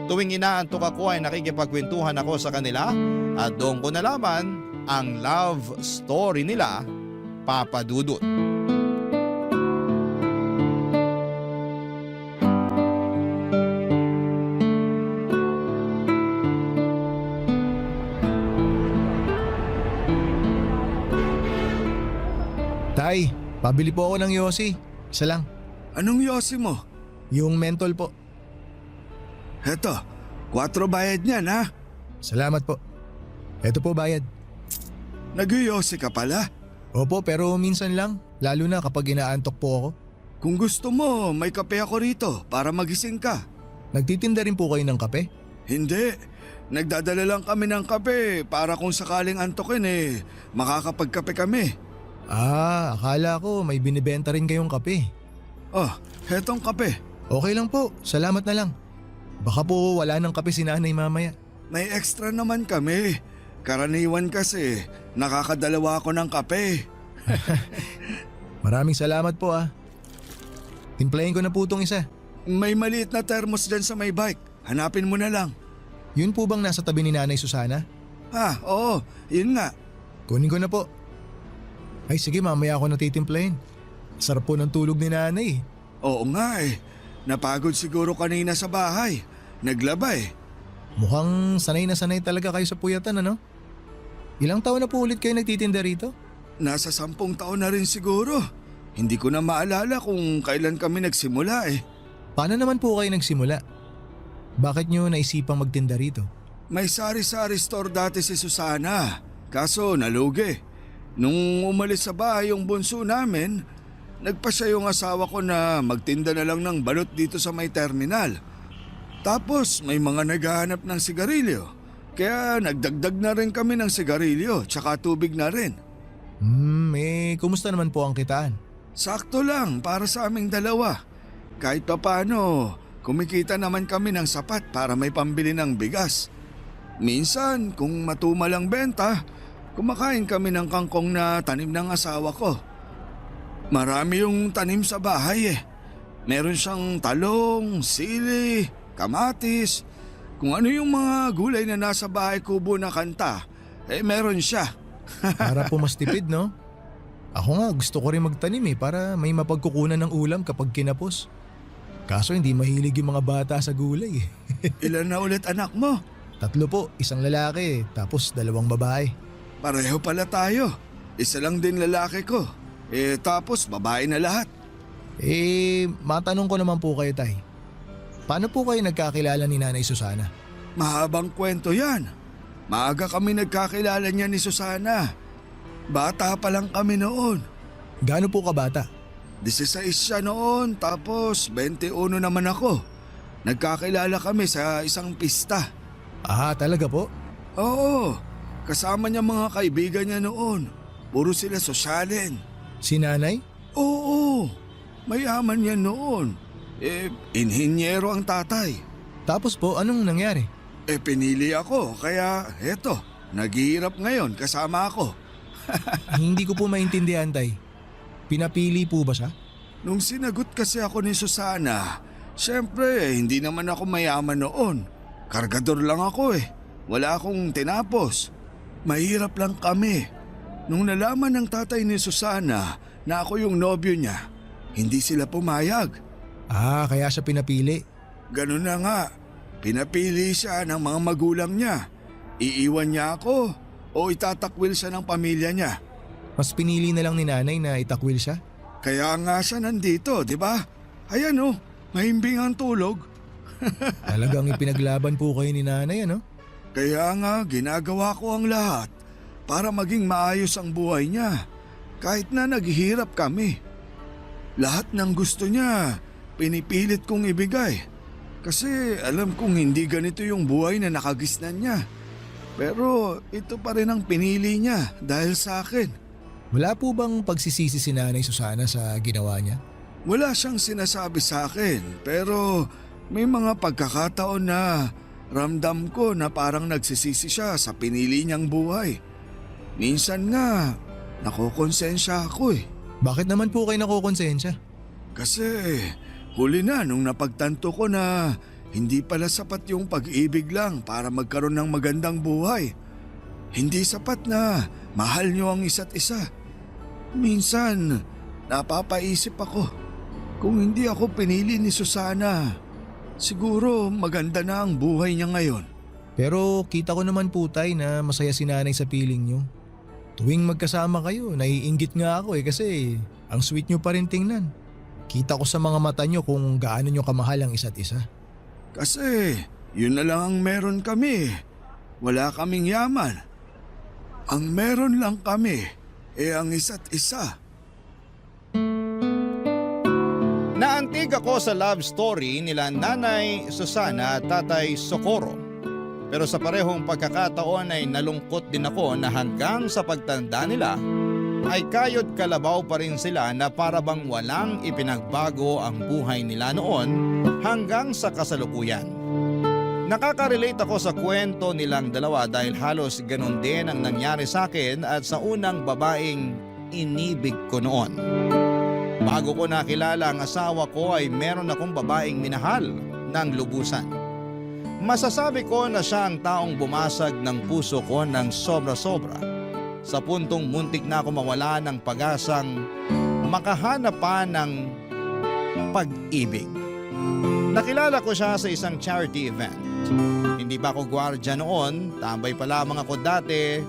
Tuwing inaantok ako ay nakikipagkwentuhan ako sa kanila at doon ko nalaman ang love story nila, Papa Dudut. Tay, pabili po ako ng yosi. Isa lang. Anong yosi mo? Yung mentol po. Heto, 4 bayad niyan ha. Salamat po. Eto po bayad. Nag-yosi ka pala? Opo, pero minsan lang. Lalo na kapag inaantok po ako. Kung gusto mo, may kape ako rito para magising ka. Nagtitinda rin po kayo ng kape? Hindi. Nagdadala lang kami ng kape para kung sakaling antokin makakapagkape kami. Akala ko may binibenta rin kayong kape. Oh, hetong kape. Okay lang po, salamat na lang. Baka po wala ng kape si Nanay mamaya. May extra naman kami. Karaniwan kasi, nakakadalawa ako ng kape. Maraming salamat po . Timplahin ko na po itong isa. May maliit na thermos dyan sa may bike. Hanapin mo na lang. Yun po bang nasa tabi ni Nanay Susana? Oo, yun nga. Kunin ko na po. Ay sige, mamaya ako natitimplahin. Sarap po ng tulog ni Nanay. Oo nga eh. Napagod siguro kanina sa bahay. Naglaba eh. Mukhang sanay na sanay talaga kayo sa puyatan, ano? Ilang taon na po ulit kayo nagtitinda rito? Nasa 10 taon na rin siguro. Hindi ko na maalala kung kailan kami nagsimula eh. Paano naman po kayo nagsimula? Bakit nyo naisipang magtinda rito? May sari-sari store dati si Susana. Kaso nalugi. Nung umalis sa bahay yung bunso namin, nagpasya yung asawa ko na magtinda na lang ng balot dito sa may terminal. Tapos may mga naghahanap ng sigarilyo. Kaya nagdagdag na rin kami ng sigarilyo tsaka tubig na rin. Kumusta naman po ang kitaan? Sakto lang para sa aming dalawa. Kahit papaano, kumikita naman kami ng sapat para may pambili ng bigas. Minsan, kung matumal ang benta, kumakain kami ng kangkong na tanim ng asawa ko. Marami yung tanim sa bahay eh. Meron siyang talong, sili, kamatis. Kung ano yung mga gulay na nasa bahay kubo na kanta, meron siya. Para po mas tipid, no? Ako nga gusto ko rin magtanim para may mapagkukunan ng ulam kapag kinapos. Kaso hindi mahilig yung mga bata sa gulay eh. Ilan na ulit anak mo? 3 po, isang lalaki tapos 2 babae. Pareho pala tayo. Isa lang din lalaki ko. Tapos babae na lahat. Matanong ko naman po kayo, Tay. Paano po kayo nagkakilala ni Nanay Susana? Mahabang kwento yan. Maaga kami nagkakilala niya ni Susana. Bata pa lang kami noon. Gaano po kabata? 16 siya noon, tapos 21 naman ako. Nagkakilala kami sa isang pista. Talaga po? Oo, kasama niya mga kaibigan niya noon. Puro sila sosyalin. Si Nanay? Oo, mayaman niya noon. Inhinyero ang tatay. Tapos po, anong nangyari? Pinili ako, kaya eto, naghihirap ngayon kasama ako. Hindi ko po maintindihan, Tay. Pinapili po ba siya? Nung sinagot kasi ako ni Susana, syempre hindi naman ako mayaman noon. Kargador lang ako eh. Wala akong tinapos. Mahirap lang kami. Nung nalaman ng tatay ni Susana na ako yung nobyo niya, hindi sila pumayag. Kaya siya pinapili. Ganun na nga. Pinapili siya ng mga magulang niya. Iiwan niya ako o itatakwil siya ng pamilya niya. Mas pinili na lang ni Nanay na itakwil siya? Kaya nga siya nandito, di ba? Ayan oh, mahimbing ang tulog. Talagang ipinaglaban po kayo ni Nanay, ano? Kaya nga ginagawa ko ang lahat para maging maayos ang buhay niya. Kahit na naghihirap kami. Lahat ng gusto niya, pinipilit kong ibigay. Kasi alam kong hindi ganito yung buhay na nakagisnan niya. Pero ito pa rin ang pinili niya dahil sa akin. Wala po bang pagsisisi si Nanay Susana sa ginawa niya? Wala siyang sinasabi sa akin, pero may mga pagkakataon na ramdam ko na parang nagsisisi siya sa pinili niyang buhay. Minsan nga, nakokonsensya ako eh. Bakit naman po kayo nakokonsensya? Kasi huli na nung napagtanto ko na hindi pala sapat yung pag-ibig lang para magkaroon ng magandang buhay. Hindi sapat na mahal niyo ang isa't isa. Minsan, napapaisip ako, kung hindi ako pinili ni Susana, siguro maganda na ang buhay niya ngayon. Pero kita ko naman po, Tay, na masaya si Nanay sa piling niyo. Tuwing magkasama kayo, naiinggit nga ako kasi ang sweet niyo pa rin tingnan. Kita ko sa mga mata niyo kung gaano niyo kamahal ang isa't isa. Kasi yun na lang ang meron kami. Wala kaming yaman. Ang meron lang kami ang isa't isa. Naantig ako sa love story nila Nanay Susana at Tatay Socorro. Pero sa parehong pagkakataon ay nalungkot din ako na hanggang sa pagtanda nila ay kayod kalabaw pa rin sila na para bang walang ipinagbago ang buhay nila noon hanggang sa kasalukuyan. Nakaka-relate ako sa kwento nilang dalawa dahil halos ganun din ang nangyari sa akin at sa unang babaeng inibig ko noon. Bago ko nakilala ang asawa ko ay meron akong babaeng minahal ng lubusan. Masasabi ko na siya ang taong bumasag ng puso ko ng sobra-sobra sa puntong muntik na ako mawala ng pag-asang makahanap pa ng pag-ibig. Nakilala ko siya sa isang charity event. Hindi pa ako gwardiya noon, tambay pa lamang ako dati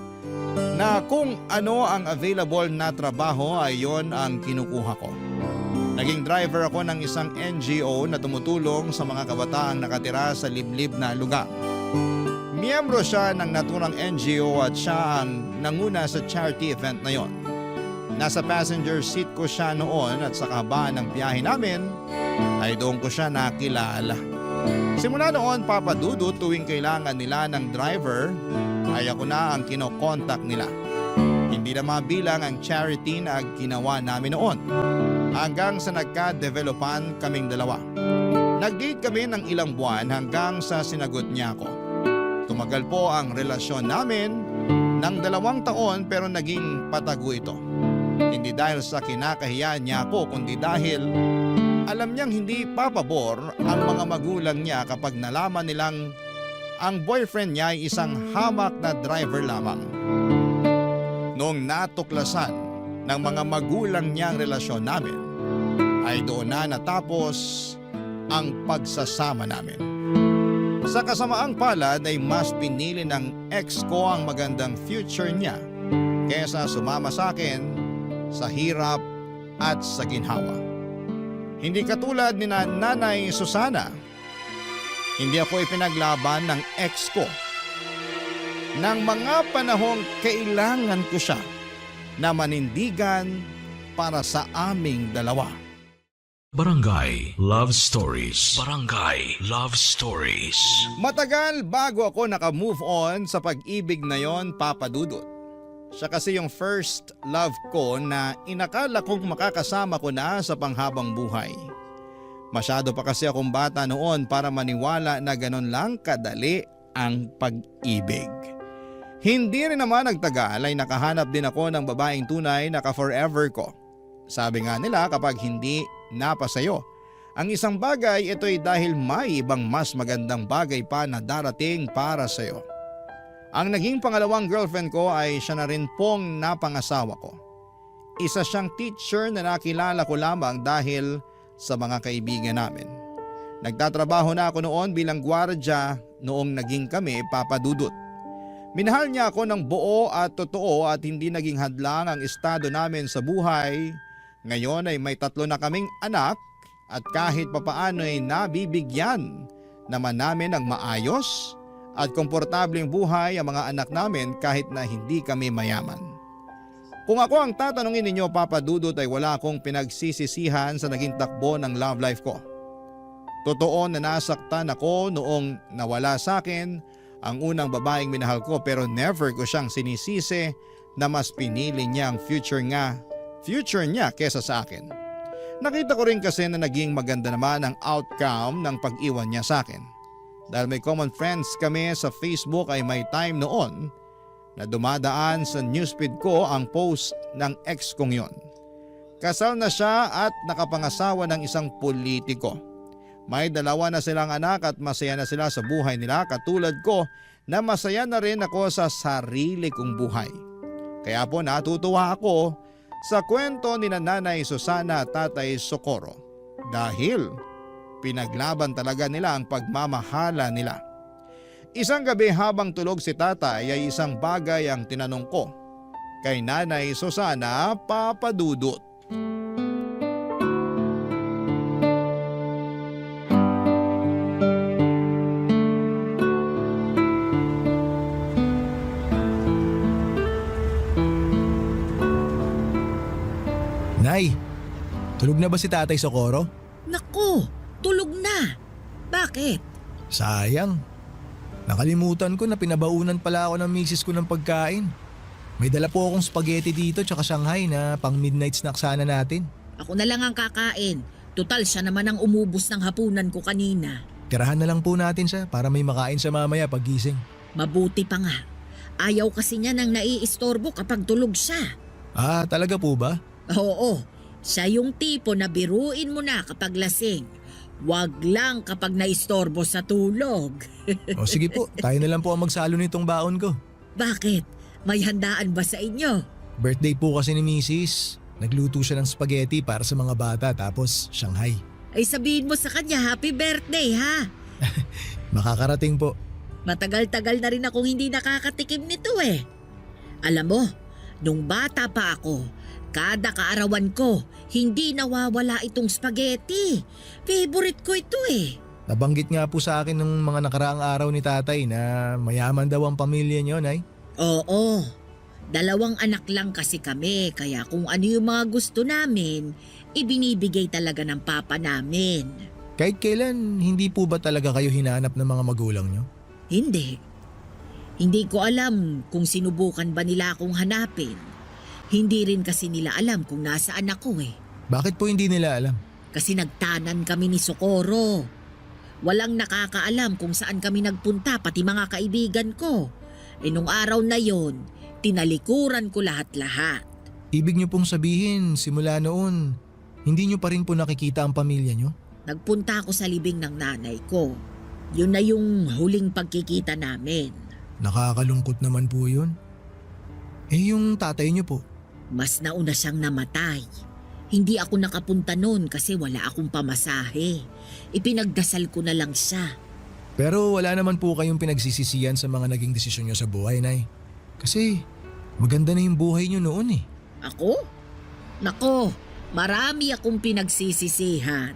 na kung ano ang available na trabaho ay yon ang kinukuha ko. Naging driver ako ng isang NGO na tumutulong sa mga kabataang nakatira sa liblib na lugar. Miyembro siya ng naturang NGO at siya ang nanguna sa charity event na yon. Nasa passenger seat ko siya noon at sa kahabaan ng biyahe namin ay doon ko siya nakilala. Simula noon, Papa Dudut, tuwing kailangan nila ng driver ay ako na ang kinokontak nila. Hindi na mabilang ang charity na ginawa namin noon. Hanggang sa nagka-developan kaming dalawa. Nag-date kami ng ilang buwan hanggang sa sinagot niya ako. Tumagal po ang relasyon namin ng 2 taon pero naging patago ito. Hindi dahil sa kinakahiyaan niya ako kundi dahil alam niyang hindi papabor ang mga magulang niya kapag nalaman nilang ang boyfriend niya ay isang hamak na driver lamang. Noong natuklasan ng mga magulang niya ang relasyon namin, ay doon na natapos ang pagsasama namin. Sa kasamaang palad ay mas pinili ng ex ko ang magandang future niya kesa sumama sa akin sa hirap at sa ginhawa. Hindi katulad ni Nanay Susana, hindi ako ipinaglaban ng ex ko. Nang mga panahong kailangan ko siya na manindigan para sa aming dalawa. Barangay Love Stories. Barangay Love Stories. Matagal bago ako naka-move on sa pag-ibig na yon, Papa Dudut. Siya kasi yung first love ko na inakala kong makakasama ko na sa panghabang buhay. Masyado pa kasi akong bata noon para maniwala na ganon lang kadali ang pag-ibig. Hindi rin naman nagtagal ay nakahanap din ako ng babaeng tunay na ka-forever ko. Sabi nga nila kapag hindi napasayo ang isang bagay, ito'y dahil may ibang mas magandang bagay pa na darating para sayo. Ang naging pangalawang girlfriend ko ay siya na rin pong napangasawa ko. Isa siyang teacher na nakilala ko lamang dahil sa mga kaibigan namin. Nagtatrabaho na ako noon bilang gwardiya noong naging kami, Papa Dudut. Minahal niya ako ng buo at totoo at hindi naging hadlang ang estado namin sa buhay. Ngayon ay may 3 na kaming anak at kahit papaano ay nabibigyan naman namin ng maayos at komportableng buhay ang mga anak namin kahit na hindi kami mayaman. Kung ako ang tatanungin ninyo, Papa Dudut, ay wala akong pinagsisisihan sa naging takbo ng love life ko. Totoo na nasaktan ako noong nawala sa akin ang unang babaeng minahal ko pero never ko siyang sinisisi na mas pinili niya ang future niya kesa sa akin. Nakita ko rin kasi na naging maganda naman ang outcome ng pag-iwan niya sa akin. Dahil may common friends kami sa Facebook ay may time noon na dumadaan sa newsfeed ko ang post ng ex kong yon. Kasal na siya at nakapangasawa ng isang politiko. May 2 na silang anak at masaya na sila sa buhay nila katulad ko na masaya na rin ako sa sarili kong buhay. Kaya po natutuwa ako sa kwento ni Nanay Susana at Tatay Socorro dahil pinaglaban talaga nila ang pagmamahala nila. Isang gabi habang tulog si Tatay ay isang bagay ang tinanong ko kay Nanay Susana, Papa Dudut. Nay, tulog na ba si Tatay Socorro? Naku, tulog na. Bakit? Sayang. Nakalimutan ko na pinabaunan pala ako ng misis ko ng pagkain. May dala po akong spaghetti dito tsaka Shanghai na pang midnight snack sana natin. Ako na lang ang kakain. Tutal siya naman ang umubos ng hapunan ko kanina. Tirahan na lang po natin siya para may makain sa mamaya pagising. Mabuti pa nga. Ayaw kasi niya nang naiistorbo kapag tulog siya. Ah, talaga po ba? Oo, Siya yung tipo na biruin mo na kapag lasing. Wag lang kapag naistorbo sa tulog. O sige po, tayo na lang po ang magsalo nitong baon ko. Bakit? May handaan ba sa inyo? Birthday po kasi ni Mrs. Nagluto siya ng spaghetti para sa mga bata tapos Shanghai. Ay sabihin mo sa kanya happy birthday ha. Makakarating po. Matagal-tagal na rin akong hindi nakakatikim nito eh. Alam mo, nung bata pa ako, kada kaarawan ko, hindi nawawala itong spaghetti. Favorite ko ito eh. Nabanggit nga po sa akin nung mga nakaraang araw ni tatay na mayaman daw ang pamilya niyo, Nay. Oo, 2 anak lang kasi kami kaya kung ano yung mga gusto namin, ibinibigay talaga ng papa namin. Kahit kailan, hindi po ba talaga kayo hinanap ng mga magulang niyo? Hindi. Hindi ko alam kung sinubukan ba nila akong hanapin. Hindi rin kasi nila alam kung nasaan ako eh. Bakit po hindi nila alam? Kasi nagtanan kami ni Socorro. Walang nakakaalam kung saan kami nagpunta pati mga kaibigan ko. Eh nung araw na yon, tinalikuran ko lahat-lahat. Ibig niyo pong sabihin, simula noon, hindi niyo pa rin po nakikita ang pamilya niyo? Nagpunta ako sa libing ng nanay ko. Yun na yung huling pagkikita namin. Nakakalungkot naman po yun. Eh yung tatay niyo po? Mas nauna siyang namatay. Hindi ako nakapunta noon kasi wala akong pamasahe. Ipinagdasal ko na lang siya. Pero wala naman po kayong pinagsisisihan sa mga naging desisyon niyo sa buhay, Nay. Kasi maganda na yung buhay niyo noon eh. Ako? Nako, marami akong pinagsisisihan.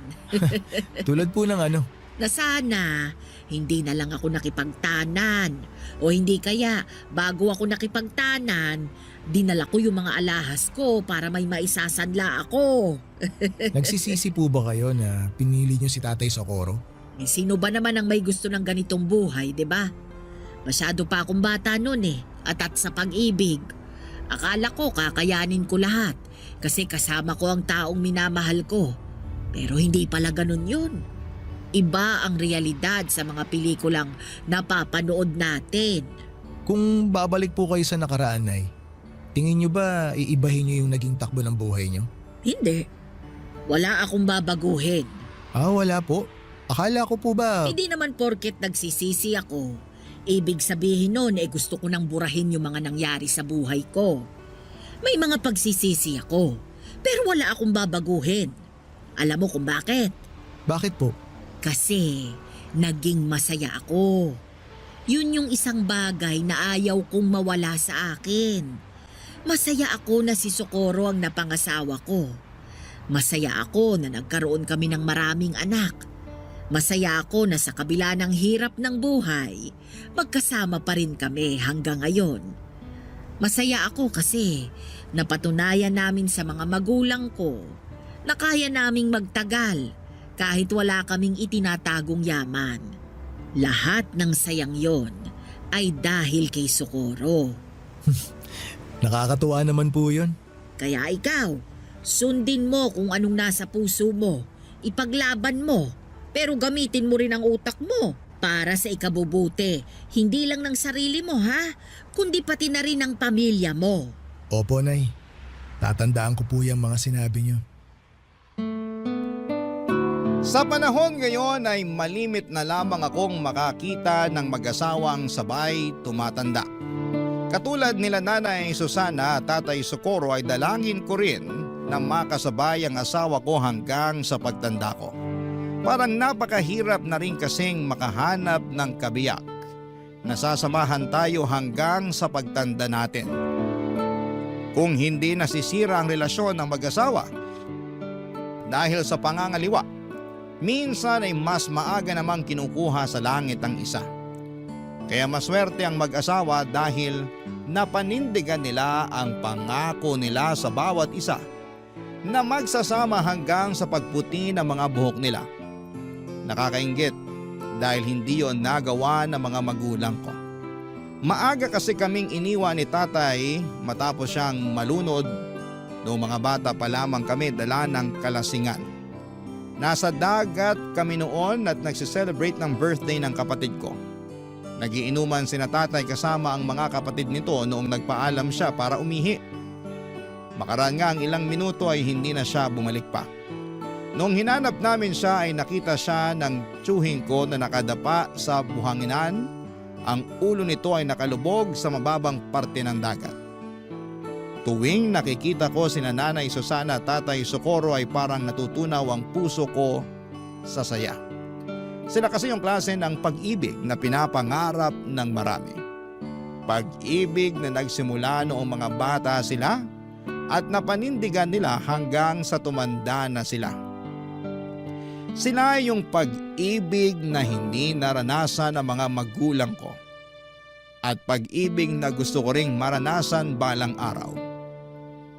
Tulad po ng ano? Na sana hindi na lang ako nakipagtanan. O hindi kaya bago ako nakipagtanan, dinala ko yung mga alahas ko para may maisasanla ako. Nagsisisi po ba kayo na pinili niyo si Tatay Socorro? Eh, sino ba naman ang may gusto ng ganitong buhay, di ba? Masyado pa akong bata noon eh, at sa pag-ibig. Akala ko kakayanin ko lahat kasi kasama ko ang taong minamahal ko. Pero hindi pala ganun yun. Iba ang realidad sa mga pelikulang napapanood natin. Kung babalik po kayo sa nakaraan, Nay, tingin niyo ba iibahin niyo yung naging takbo ng buhay niyo? Hindi. Wala akong babaguhin. Wala po. Akala ko po ba... Hindi naman porket nagsisisi ako. Ibig sabihin nun gusto ko nang burahin yung mga nangyari sa buhay ko. May mga pagsisisi ako, pero wala akong babaguhin. Alam mo kung bakit? Bakit po? Kasi naging masaya ako. Yun yung isang bagay na ayaw kong mawala sa akin. Masaya ako na si Socorro ang napangasawa ko. Masaya ako na nagkaroon kami ng maraming anak. Masaya ako na sa kabila ng hirap ng buhay, magkasama pa rin kami hanggang ngayon. Masaya ako kasi napatunayan namin sa mga magulang ko na kaya naming magtagal kahit wala kaming itinatagong yaman. Lahat ng sayang yon ay dahil kay Socorro. Nakakatuwa naman po yun. Kaya ikaw, sundin mo kung anong nasa puso mo. Ipaglaban mo, pero gamitin mo rin ang utak mo para sa ikabubuti. Hindi lang ng sarili mo ha, kundi pati na rin ng pamilya mo. Opo, Nay. Tatandaan ko po yung mga sinabi niyo. Sa panahon ngayon ay malimit na lamang akong makakita ng mag-asawang sabay tumatanda. Katulad nila Nanay Susana at Tatay Socorro ay dalangin ko rin na makasabay ang asawa ko hanggang sa pagtanda ko. Parang napakahirap na rin kasing makahanap ng kabiyak. Nasasamahan tayo hanggang sa pagtanda natin. Kung hindi nasisira ang relasyon ng mag-asawa dahil sa pangangaliwa, minsan ay mas maaga namang kinukuha sa langit ang isa. Kaya maswerte ang mag-asawa dahil napanindigan nila ang pangako nila sa bawat isa na magsasama hanggang sa pagputi ng mga buhok nila. Nakakainggit dahil hindi yon nagawa ng mga magulang ko. Maaga kasi kaming iniwan ni tatay matapos siyang malunod noong mga bata pa lamang kami dala ng kalasingan. Nasa dagat kami noon at nagsiselebrate ng birthday ng kapatid ko. Nagiinuman sina tatay kasama ang mga kapatid nito noong nagpaalam siya para umihi. Makaraan nga ang ilang minuto ay hindi na siya bumalik pa. Nung hinanap namin siya ay nakita siya ng tiyuhin ko na nakadapa sa buhanginan. Ang ulo nito ay nakalubog sa mababang parte ng dagat. Tuwing nakikita ko sina Nanay Susana at Tatay Socorro ay parang natutunaw ang puso ko sa saya. Sila kasi yung klase ng pag-ibig na pinapangarap ng marami. Pag-ibig na nagsimula noong mga bata sila at napanindigan nila hanggang sa tumanda na sila. Sila yung pag-ibig na hindi naranasan ng mga magulang ko at pag-ibig na gusto ko ring maranasan balang araw.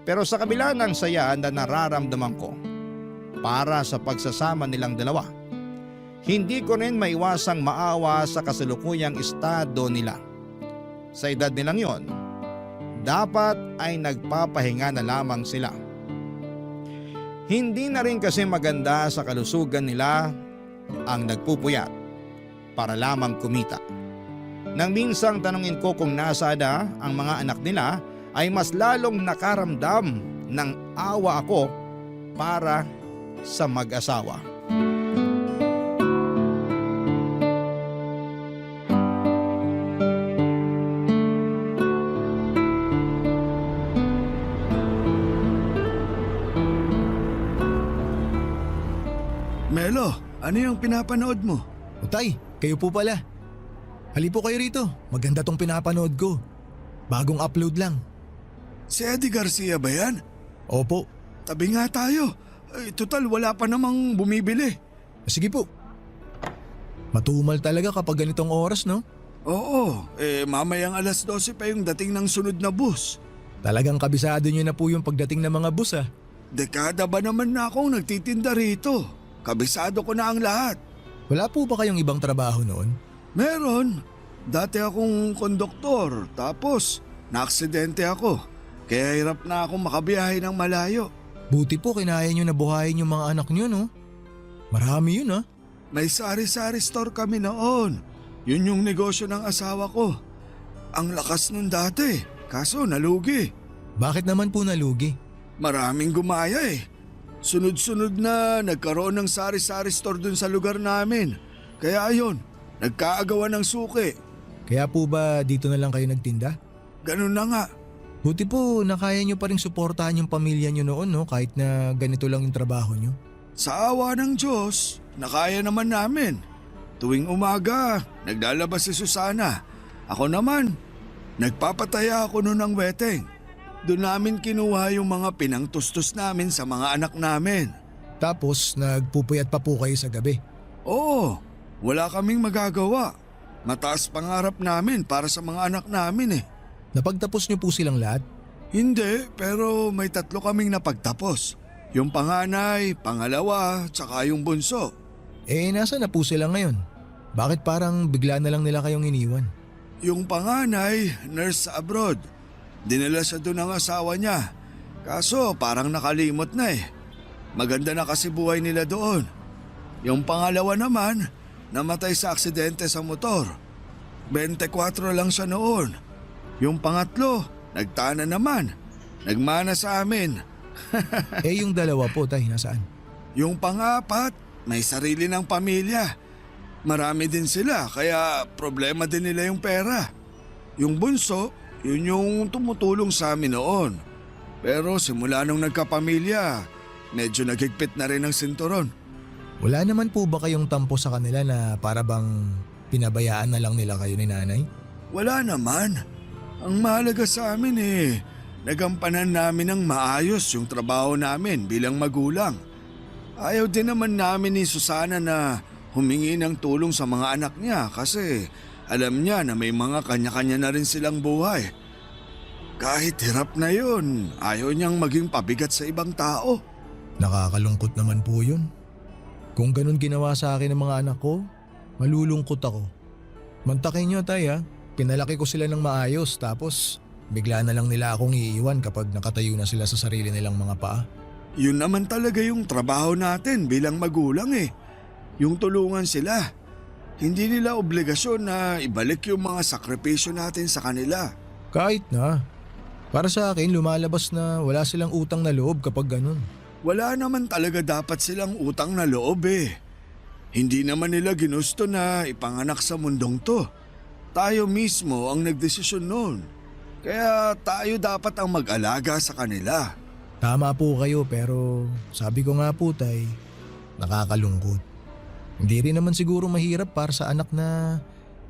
Pero sa kabila ng saya na nararamdaman ko para sa pagsasama nilang dalawa, hindi ko rin maiwasang maawa sa kasalukuyang estado nila. Sa edad nilang yon, dapat ay nagpapahinga na lamang sila. Hindi na rin kasi maganda sa kalusugan nila ang nagpupuyat para lamang kumita. Nang minsang tanungin ko kung nasaan na ang mga anak nila ay mas lalong nakaramdam ng awa ako para sa mag-asawa. Melo, ano yung pinapanood mo? O tay, kayo po pala. Hali po kayo rito, maganda tong pinapanood ko. Bagong upload lang. Si Eddie Garcia ba yan? Opo. Tabi nga tayo. Ay, total wala pa namang bumibili. Sige po. Matumal talaga kapag ganitong oras, no? Oo, mamayang 12:00 pa yung dating ng sunod na bus. Talagang kabisado nyo na po yung pagdating ng mga bus ah. Dekada ba naman na akong nagtitinda rito? Kabisado ko na ang lahat. Wala po ba kayong ibang trabaho noon? Meron. Dati akong konduktor, tapos naaksidente ako. Kaya hirap na akong makabiyahe ng malayo. Buti po kinaya nyo na buhayin yung mga anak nyo, no? Marami yun ah. May sari-sari store kami noon. Yun yung negosyo ng asawa ko. Ang lakas nun dati, kaso nalugi. Bakit naman po nalugi? Maraming gumaya eh. Sunod-sunod na nagkaroon ng sari-sari store dun sa lugar namin. Kaya ayun, nagkaagawan ng suki. Kaya po ba dito na lang kayo nagtinda? Ganun na nga. Buti po nakaya nyo pa rin suportahan yung pamilya nyo noon, no? Kahit na ganito lang yung trabaho nyo. Sa awa ng Diyos, nakaya naman namin. Tuwing umaga, naglalabas si Susana. Ako naman, nagpapataya ako noon ng weteng. Doon namin kinuha yung mga pinangtustos namin sa mga anak namin. Tapos nagpupuyat pa po kayo sa gabi. Oo, wala kaming magagawa. Mataas pangarap namin para sa mga anak namin eh. Napagtapos nyo po silang lahat? Hindi, pero may 3 kaming napagtapos. Yung panganay, pangalawa, tsaka yung bunso. Nasa na po sila ngayon? Bakit parang bigla na lang nila kayong iniwan? Yung panganay, nurse sa abroad. Dinala siya doon ng asawa niya. Kaso parang nakalimot na eh. Maganda na kasi buhay nila doon. Yung pangalawa naman, namatay sa aksidente sa motor. 24 lang siya noon. Yung pangatlo, nagtana naman. Nagmana sa amin. Yung dalawa po, tay, nasaan? Yung pangapat, may sarili ng pamilya. Marami din sila, kaya problema din nila yung pera. Yung bunso, yun yung tumutulong sa amin noon. Pero simula nung nagkapamilya, medyo nagigpit na rin ang sinturon. Wala naman po ba kayong tampo sa kanila na para bang pinabayaan na lang nila kayo ni nanay? Wala naman. Ang mahalaga sa amin nagampanan namin ng maayos yung trabaho namin bilang magulang. Ayaw din naman namin ni Susana na humingi ng tulong sa mga anak niya kasi alam niya na may mga kanya-kanya na rin silang buhay. Kahit hirap na yun, ayaw niyang maging pabigat sa ibang tao. Nakakalungkot naman po yun. Kung ganun ginawa sa akin ng mga anak ko, malulungkot ako. Mantakin niyo tay pinalaki ko sila ng maayos tapos bigla na lang nila akong iiwan kapag nakatayo na sila sa sarili nilang mga paa. Yun naman talaga yung trabaho natin bilang magulang Yung tulungan sila. Hindi nila obligasyon na ibalik yung mga sakripisyo natin sa kanila. Kahit na. Para sa akin, lumalabas na wala silang utang na loob kapag ganun. Wala naman talaga dapat silang utang na loob eh. Hindi naman nila ginusto na ipanganak sa mundong to. Tayo mismo ang nagdesisyon noon. Kaya tayo dapat ang mag-alaga sa kanila. Tama po kayo pero sabi ko nga po tay, nakakalungkot. Hindi rin naman siguro mahirap para sa anak na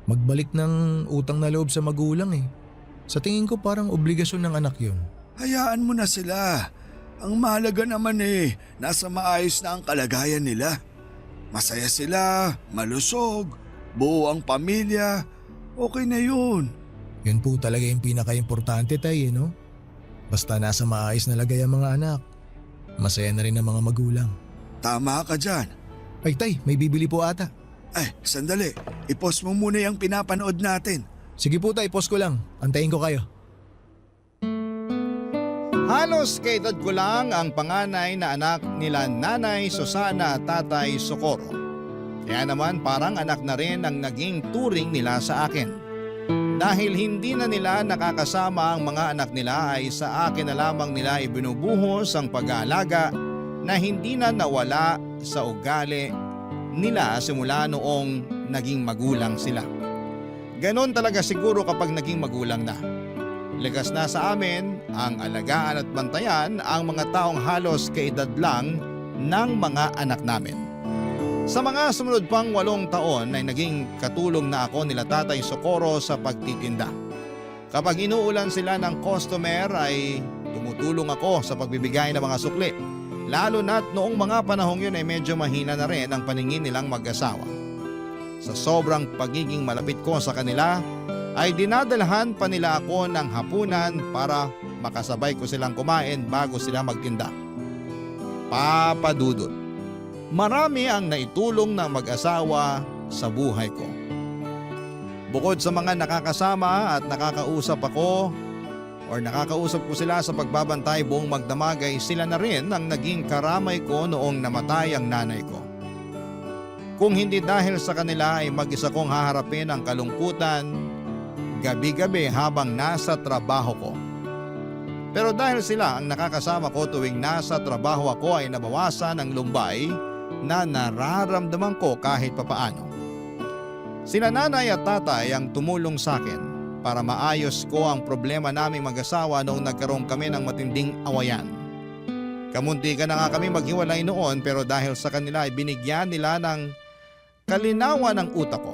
magbalik ng utang na loob sa magulang eh. Sa tingin ko parang obligasyon ng anak yun. Hayaan mo na sila. Ang mahalaga naman eh, nasa maayos na ang kalagayan nila. Masaya sila, malusog, buo ang pamilya, okay na yun. Yun po talaga yung pinaka-importante tay no? Basta nasa maayos na lagay ang mga anak. Masaya na rin ang mga magulang. Tama ka dyan. Ay tay, may bibili po ata. Ay, sandali. I-post mo muna yung pinapanood natin. Sige po tay, post ko lang. Antayin ko kayo. Halos kaedad ko lang ang panganay na anak nila Nanay Susana at Tatay Socorro. Kaya naman parang anak na rin ang naging turing nila sa akin. Dahil hindi na nila nakakasama ang mga anak nila ay sa akin na lamang nila ibinubuhos ang pag-aalaga na hindi na nawala sa ugali nila simula noong naging magulang sila. Ganon talaga siguro kapag naging magulang na. Ligas na sa amin ang alagaan at bantayan ang mga taong halos kaedad lang ng mga anak namin. Sa mga sumunod pang 8 taon ay naging katulong na ako nila Tatay Socorro sa pagtitinda. Kapag inuulan sila ng customer ay tumutulong ako sa pagbibigay ng mga sukli. Lalo na't noong mga panahong yun ay medyo mahina na rin ang paningin nilang mag-asawa. Sa sobrang pagiging malapit ko sa kanila ay dinadalhan pa nila ako ng hapunan para makasabay ko silang kumain bago sila magtinda. Papa Dudut, marami ang naitulong ng mag-asawa sa buhay ko. Bukod sa mga nakakasama at nakakausap ako or nakakausap ko sila sa pagbabantay buong magdamag ay sila na rin ang naging karamay ko noong namatay ang nanay ko. Kung hindi dahil sa kanila ay mag-isa kong haharapin ang kalungkutan gabi-gabi habang nasa trabaho ko. Pero dahil sila ang nakakasama ko tuwing nasa trabaho ako ay nabawasan ang lumbay na nararamdaman ko kahit papaano. Sina nanay at tatay ang tumulong sa akin para maayos ko ang problema naming mag-asawa noong nagkaroon kami ng matinding awayan. Kamunti ka na nga kami maghiwalay noon pero dahil sa kanila ay binigyan nila ng kalinawan ng utak ko.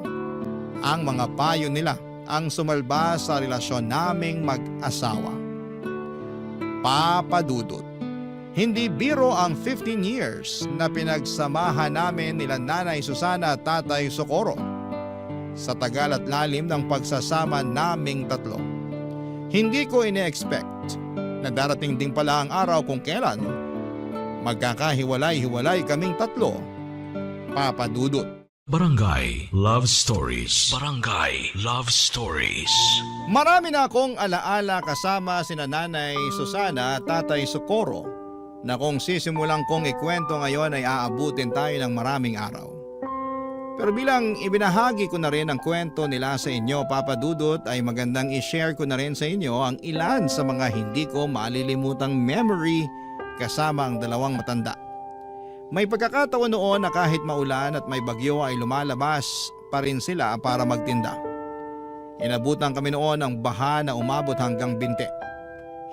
Ang mga payo nila ang sumalba sa relasyon naming mag-asawa. Papa Dudut, hindi biro ang 15 years na pinagsamahan namin nila Nanay Susana at Tatay Socorro. Sa tagal at lalim ng pagsasama naming tatlo, hindi ko ine-expect na darating din pala ang araw kung kailan magkakahiwalay-hiwalay kaming tatlo. Papa Dudut. Barangay Love Stories. Barangay Love Stories. Marami na akong alaala kasama sina Nanay Susana at Tatay Socorro na kung sisimulang kong ikwento ngayon ay aabutin tayo ng maraming araw. Pero bilang ibinahagi ko na rin ang kwento nila sa inyo, Papa Dudut, ay magandang i-share ko na rin sa inyo ang ilan sa mga hindi ko malilimutang memory kasama ang dalawang matanda. May pagkakataon noon na kahit maulan at may bagyo ay lumalabas pa rin sila para magtinda. Inabutan kami noon ng baha na umabot hanggang binte.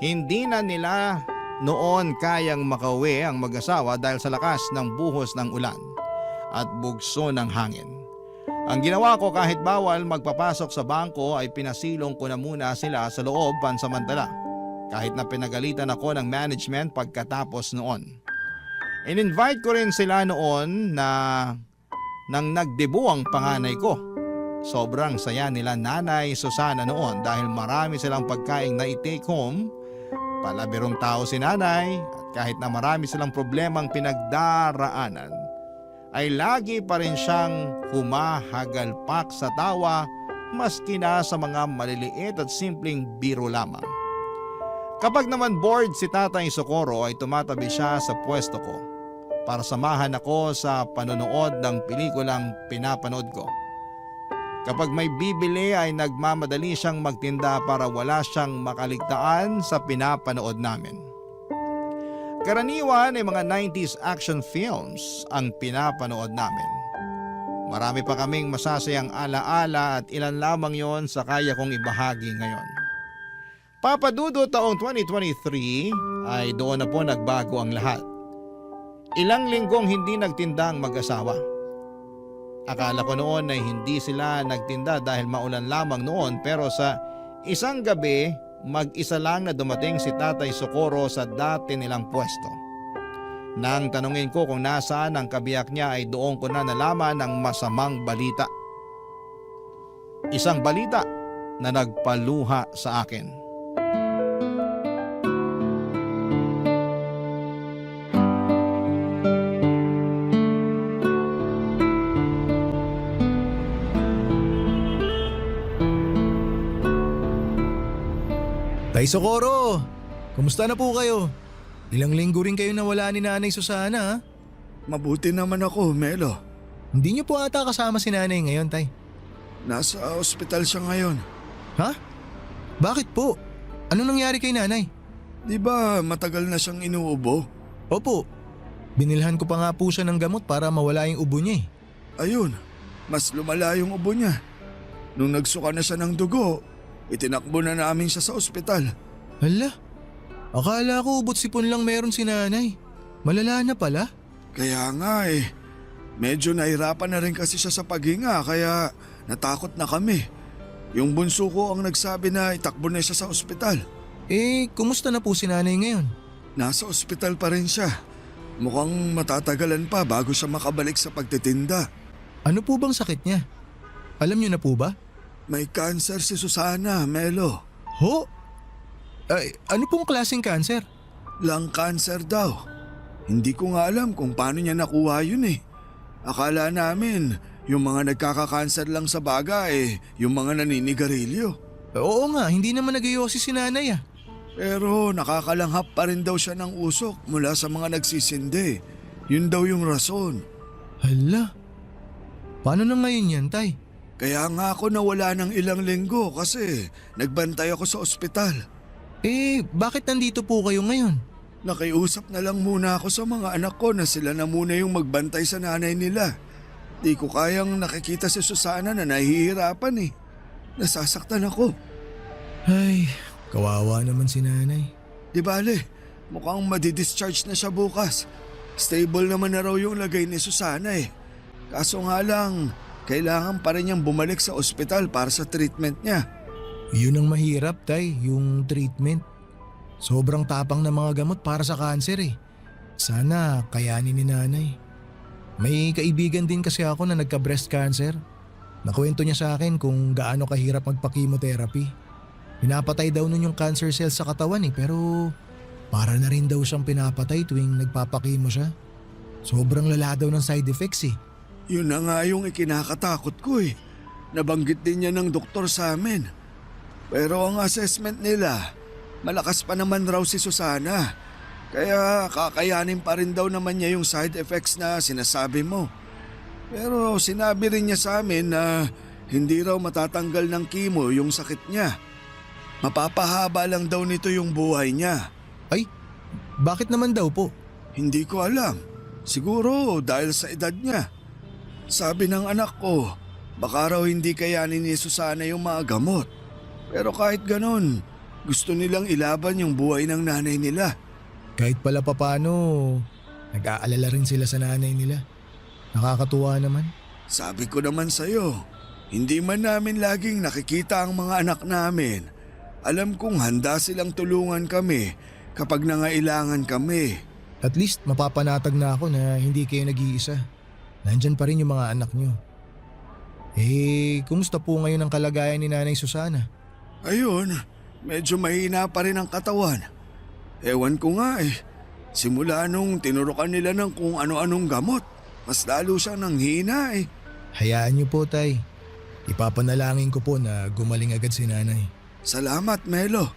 Hindi na nila noon kayang makauwi ang mag-asawa dahil sa lakas ng buhos ng ulan at bugso ng hangin. Ang ginawa ko kahit bawal magpapasok sa bangko ay pinasilong ko na muna sila sa loob pansamantala kahit na pinagalitan ako ng management pagkatapos noon. In-invite ko rin sila noon na nang nagdebu ang panganay ko. Sobrang saya nila Nanay Susana noon dahil marami silang pagkain na i-take home. Palabirong tao si nanay at kahit na marami silang problemang pinagdaraanan, ay lagi pa rin siyang humahagalpak sa tawa maski na sa mga maliliit at simpleng biro lamang. Kapag naman bored si Tatay Socorro ay tumatabi siya sa pwesto ko para samahan ako sa panonood ng pelikulang pinapanood ko. Kapag may bibili ay nagmamadali siyang magtinda para wala siyang makaligtaan sa pinapanood namin. Karaniwan ay mga 90s action films ang pinapanood namin. Marami pa kaming masasayang alaala at ilan lamang yon sa kaya kong ibahagi ngayon. Papa Dudut, taong 2023 ay doon na po nagbago ang lahat. Ilang linggong hindi nagtinda ang mag-asawa. Akala ko noon ay hindi sila nagtinda dahil maulan lamang noon, pero sa isang gabi mag-isa lang na dumating si Tatay Socorro sa dati nilang pwesto. Nang tanungin ko kung nasaan ang kabiyak niya ay doon ko na nalaman ang masamang balita. Isang balita na nagpaluha sa akin. Tay Socorro, kumusta na po kayo? Ilang linggo rin kayo nawala ni Nanay Susana ha? Mabuti naman ako, Melo. Hindi niyo po ata kasama si Nanay ngayon, Tay. Nasa ospital siya ngayon. Ha? Bakit po? Ano nangyari kay Nanay? Di ba matagal na siyang inuubo? Opo, binilhan ko pa nga po siya ng gamot para mawala yung ubo niya eh. Ayun, mas lumala yung ubo niya. Nung nagsuka na siya ng dugo, itinakbo na namin siya sa ospital. Hala, akala ko ubot sipon lang meron si Nanay. Malala na pala. Kaya nga eh, medyo nahirapan na rin kasi siya sa paghinga kaya natakot na kami. Yung bunso ko ang nagsabi na itakbo na siya sa ospital. Eh, kumusta na po si Nanay ngayon? Nasa ospital pa rin siya. Mukhang matatagalan pa bago siya makabalik sa pagtitinda. Ano po bang sakit niya? Alam niyo na po ba? May cancer si Susana, Melo. Ho? Ay, ano pong klaseng cancer? Lung cancer daw. Hindi ko nga alam kung paano niya nakuha yun eh. Akala namin, yung mga nagkaka-cancer lang sa baga yung mga naninigarilyo. Oo nga, hindi naman nag-iossi si Nanay ah. Pero nakakalanghap pa rin daw siya ng usok mula sa mga nagsisindi. Yun daw yung rason. Hala, paano na ngayon yan, Tay? Kaya nga ako nawala ng ilang linggo kasi nagbantay ako sa ospital. Eh, bakit nandito po kayo ngayon? Nakiusap na lang muna ako sa mga anak ko na sila na muna yung magbantay sa nanay nila. Di ko kayang nakikita si Susana na nahihirapan eh. Nasasaktan ako. Ay, kawawa naman si Nanay. Di bale, mukhang madidischarge na siya bukas. Stable naman na raw yung lagay ni Susana eh. Kaso nga lang, kailangan pa rin niyang bumalik sa ospital para sa treatment niya. Yun ang mahirap, Tay, yung treatment. Sobrang tapang na mga gamot para sa cancer eh. Sana kayanin ni Nanay. May kaibigan din kasi ako na nagka-breast cancer. Nakwento niya sa akin kung gaano kahirap magpa-chemotherapy. Pinapatay daw nun yung cancer cells sa katawan eh, pero para na rin daw siyang pinapatay tuwing nagpapakimo siya. Sobrang lala daw ng side effects eh. Yun na nga yung ikinakatakot ko eh. Nabanggit din niya ng doktor sa amin. Pero ang assessment nila, malakas pa naman raw si Susana. Kaya kakayanin pa rin daw naman niya yung side effects na sinasabi mo. Pero sinabi rin niya sa amin na hindi raw matatanggal ng chemo yung sakit niya. Mapapahaba lang daw nito yung buhay niya. Ay, bakit naman daw po? Hindi ko alam. Siguro dahil sa edad niya. Sabi ng anak ko, baka raw hindi kayanin ni Susana yung mga gamot. Pero kahit ganon, gusto nilang ilaban yung buhay ng nanay nila. Kahit pala papano, nag-aalala rin sila sa nanay nila. Nakakatuwa naman. Sabi ko naman sa'yo, hindi man namin laging nakikita ang mga anak namin. Alam kong handa silang tulungan kami kapag nangailangan kami. At least mapapanatag na ako na hindi kayo nag-iisa. Nandyan pa rin yung mga anak nyo. Eh, kumusta po ngayon ang kalagayan ni Nanay Susana? Ayun, medyo mahina pa rin ang katawan. Ewan ko nga eh. Simula nung tinurukan nila ng kung ano-anong gamot, mas lalo siyang nanghina eh. Hayaan niyo po, Tay. Ipapanalangin ko po na gumaling agad si Nanay. Salamat, Melo.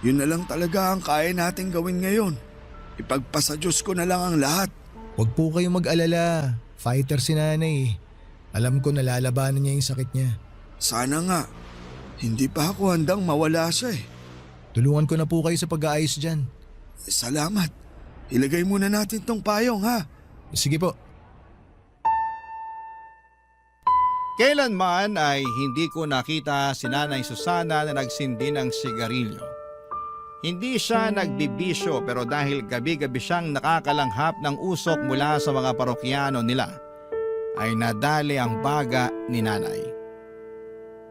Yun na lang talaga ang kaya nating gawin ngayon. Ipagpasa Diyos ko na lang ang lahat. Huwag po kayong mag-alala. Fighter si Nanay eh. Alam ko nalalabanan niya yung sakit niya. Sana nga. Hindi pa ako handang mawala siya eh. Tulungan ko na po kayo sa pag-aayos dyan. Salamat. Ilagay muna natin tong payong ha. Sige po. Kailanman ay hindi ko nakita si Nanay Susana na nagsindi ng sigarilyo. Hindi siya nagbibisyo pero dahil gabi-gabi siyang nakakalanghap ng usok mula sa mga parokyano nila, ay nadali ang baga ni Nanay.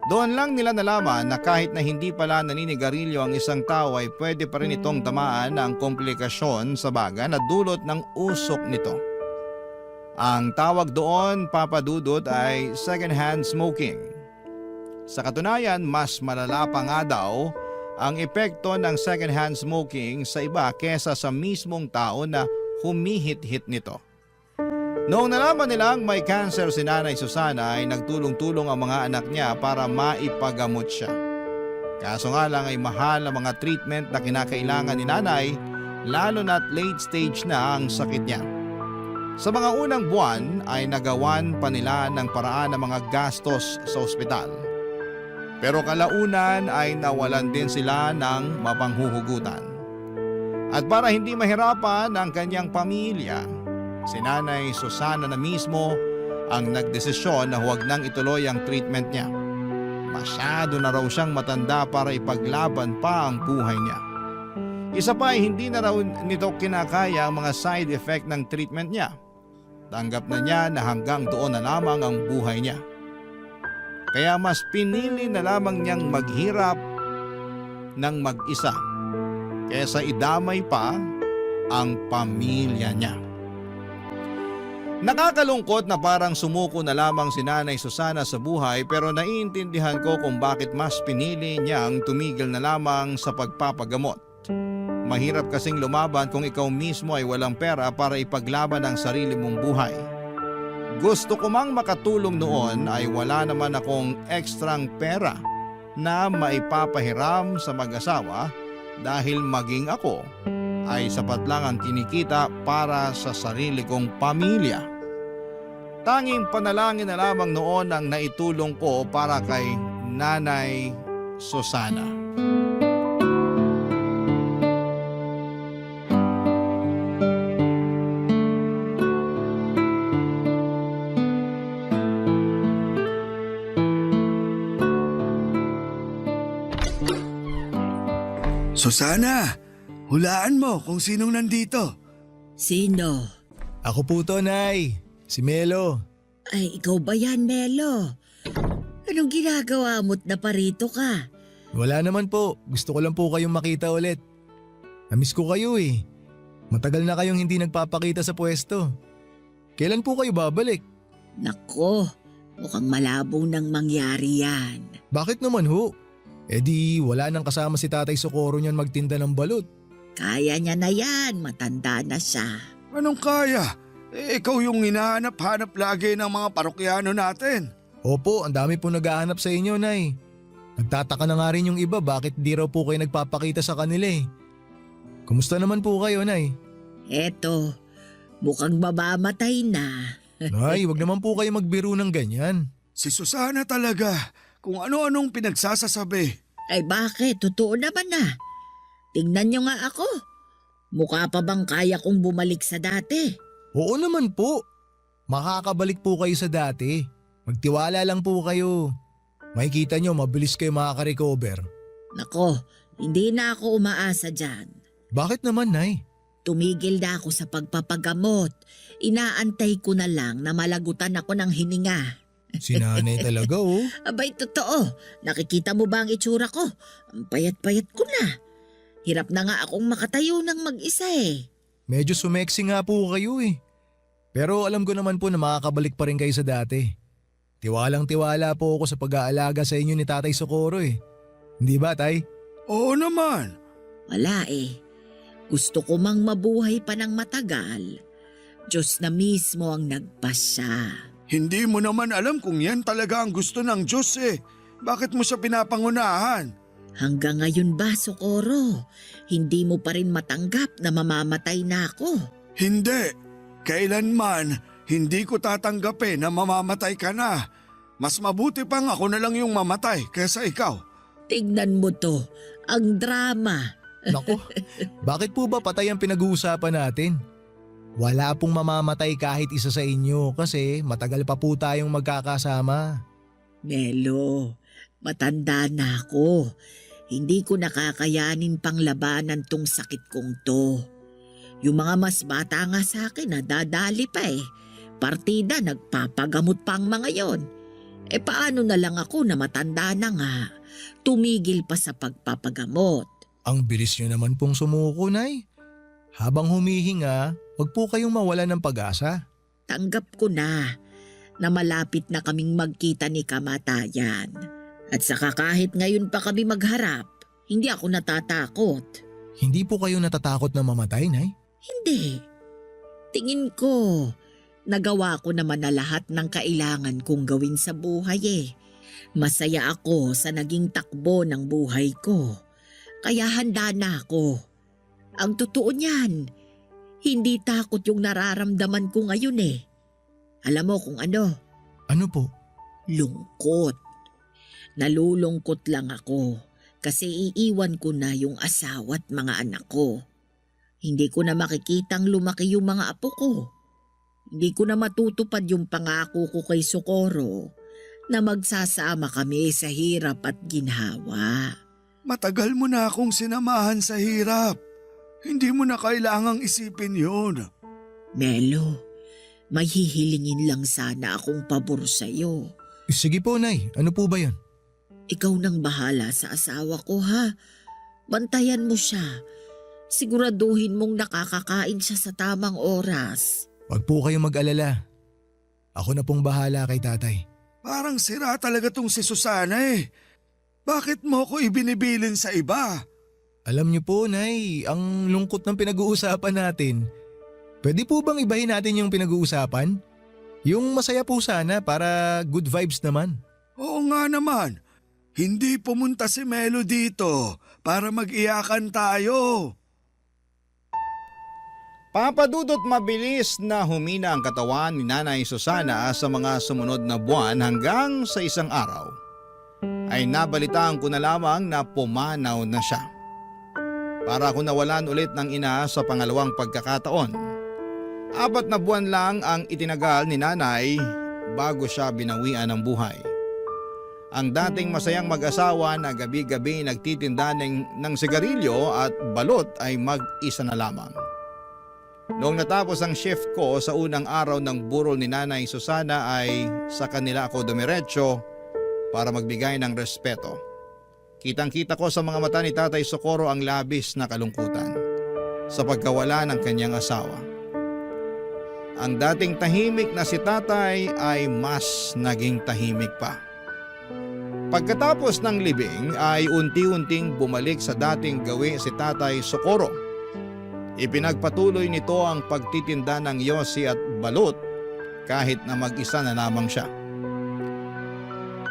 Doon lang nila nalaman na kahit na hindi pala naninigarilyo ang isang tao ay pwede pa rin itong tamaan ng komplikasyon sa baga na dulot ng usok nito. Ang tawag doon, Papa Dudut, ay second-hand smoking. Sa katunayan, mas malala pa nga daw ang epekto ng second-hand smoking sa iba kesa sa mismong tao na humihit-hit nito. Noong nalaman nilang may cancer si Nanay Susana ay nagtulong-tulong ang mga anak niya para maipagamot siya. Kaso nga lang ay mahal ang mga treatment na kinakailangan ni Nanay, lalo na't late stage na ang sakit niya. Sa mga unang buwan ay nagawan pa nila ng paraan ng mga gastos sa ospital. Pero kalaunan ay nawalan din sila ng mapanghuhugutan. At para hindi mahirapan ang kanyang pamilya, si Nanay Susana na mismo ang nagdesisyon na huwag nang ituloy ang treatment niya. Masyado na raw siyang matanda para ipaglaban pa ang buhay niya. Isa pa ay hindi na raw nito kinakaya ang mga side effect ng treatment niya. Tanggap na niya na hanggang doon na lamang ang buhay niya. Kaya mas pinili na lamang niyang maghirap ng mag-isa kaysa idamay pa ang pamilya niya. Nakakalungkot na parang sumuko na lamang si Nanay Susana sa buhay pero naiintindihan ko kung bakit mas pinili niyang tumigil na lamang sa pagpapagamot. Mahirap kasing lumaban kung ikaw mismo ay walang pera para ipaglaban ang sarili mong buhay. Gusto ko mang makatulong noon ay wala naman akong ekstrang pera na maipapahiram sa mag-asawa dahil maging ako ay sapat lang ang kinikita para sa sarili kong pamilya. Tanging panalangin na lamang noon ang naitulong ko para kay Nanay Susana. Susana, hulaan mo kung sinong nandito. Sino? Ako po to, Nay. Si Melo. Ay, ikaw ba yan, Melo? Anong ginagawa mo't naparito ka? Wala naman po. Gusto ko lang po kayong makita ulit. Namiss ko kayo eh. Matagal na kayong hindi nagpapakita sa pwesto. Kailan po kayo babalik? Nako, mukhang malabo nang mangyari yan. Bakit naman ho? Eh di wala nang kasama si Tatay Socorro niyan magtinda ng balut. Kaya niya na yan, matanda na siya. Anong kaya? Ikaw yung hinahanap-hanap lagi ng mga parokyano natin. Opo, ang dami po naghahanap sa inyo, Nay. Nagtataka na nga rin yung iba bakit di raw po kayo nagpapakita sa kanila eh. Kumusta naman po kayo, Nay? Eto, mukhang mamamatay na. Nay, wag naman po kayo magbiro ng ganyan. Si Susana talaga, kung ano-anong pinagsasasabi. Ay bakit? Totoo naman na. Tingnan niyo nga ako. Mukha pa bang kaya kong bumalik sa dati? Oo naman po. Makakabalik po kayo sa dati. Magtiwala lang po kayo. Makikita nyo, mabilis kayo makaka-recover. Nako, hindi na ako umaasa dyan. Bakit naman, Nay? Tumigil na ako sa pagpapagamot. Inaantay ko na lang na malagutan ako ng hininga. Si Nanay talaga oh. Abay, totoo. Nakikita mo ba ang itsura ko? Ang payat-payat ko na. Hirap na nga akong makatayo ng mag-isa eh. Medyo sumeksi nga po kayo eh. Pero alam ko naman po na makakabalik pa rin kayo sa dati. Tiwalang-tiwala po ako sa pag-aalaga sa inyo ni Tatay Socorro eh. Hindi ba, Tay? Oo naman. Wala eh. Gusto ko mang mabuhay pa ng matagal. Diyos na mismo ang nagpasya. Hindi mo naman alam kung yan talaga ang gusto ng Diyos eh. Bakit mo siya pinapangunahan? Hanggang ngayon ba, Socorro? Hindi mo pa rin matanggap na mamamatay na ako? Hindi. Kailanman, hindi ko tatanggapin na mamamatay ka na. Mas mabuti pang ako na lang yung mamatay kaysa ikaw. Tignan mo to, ang drama. Nako, bakit po ba patay ang pinag-uusapan natin? Wala pong mamamatay kahit isa sa inyo kasi matagal pa po tayong magkakasama. Melo, matanda na ako. Hindi ko nakakayanin pang labanan tong sakit kong to. Yung mga mas bata nga sa akin nadadali pa eh. Partida nagpapagamot pa ang mga yon. Paano na lang ako na matanda na nga, tumigil pa sa pagpapagamot. Ang bilis nyo naman pong sumuko, Nay. Habang humihinga, wag po kayong mawalan ng pag-asa. Tanggap ko na malapit na kaming magkita ni kamatayan. At saka kahit ngayon pa kami magharap, hindi ako natatakot. Hindi po kayo natatakot na mamatay, Nay? Hindi. Tingin ko, nagawa ko naman na lahat ng kailangan kong gawin sa buhay eh. Masaya ako sa naging takbo ng buhay ko. Kaya handa na ako. Ang totoo niyan, hindi takot yung nararamdaman ko ngayon eh. Alam mo kung ano? Ano po? Lungkot. Nalulungkot lang ako kasi iiwan ko na yung asawa at mga anak ko. Hindi ko na makikitang lumaki yung mga apo ko. Hindi ko na matutupad yung pangako ko kay Socorro na magsasama kami sa hirap at ginhawa. Matagal mo na akong sinamahan sa hirap. Hindi mo na kailangang isipin yun. Melo, may hihilingin lang sana akong pabor sa'yo. Sige po, Nay. Ano po ba yun? Ikaw nang bahala sa asawa ko ha. Bantayan mo siya. Siguraduhin mong nakakakain siya sa tamang oras. Wag po kayong mag-alala. Ako na pong bahala kay tatay. Parang sira talaga tong si Susana eh. Bakit mo ko ibinibilin sa iba? Alam niyo po, Nay, ang lungkot ng pinag-uusapan natin. Pwede po bang ibahin natin yung pinag-uusapan? Yung masaya po sana para good vibes naman. Oo nga naman. Hindi pumunta si Melo dito para mag-iyakan tayo. Papadudot mabilis na humina ang katawan ni Nanay Susana sa mga sumunod na buwan hanggang sa isang araw ay nabalitaan ko na lamang na pumanaw na siya. Para ako nawalan ulit ng ina sa pangalawang pagkakataon. 4 na buwan lang ang itinagal ni Nanay bago siya binawian ng buhay. Ang dating masayang mag-asawa na gabi-gabi nagtitinda ng sigarilyo at balot ay mag-isa na lamang. Noong natapos ang shift ko sa unang araw ng burol ni Nanay Susana ay sa kanila ako dumiretso para magbigay ng respeto. Kitang-kita ko sa mga mata ni Tatay Socorro ang labis na kalungkutan sa pagkawala ng kanyang asawa. Ang dating tahimik na si Tatay ay mas naging tahimik pa. Pagkatapos ng libing ay unti-unting bumalik sa dating gawi si Tatay Socorro. Ipinagpatuloy nito ang pagtitinda ng yosi at balut kahit na mag-isa na lamang siya.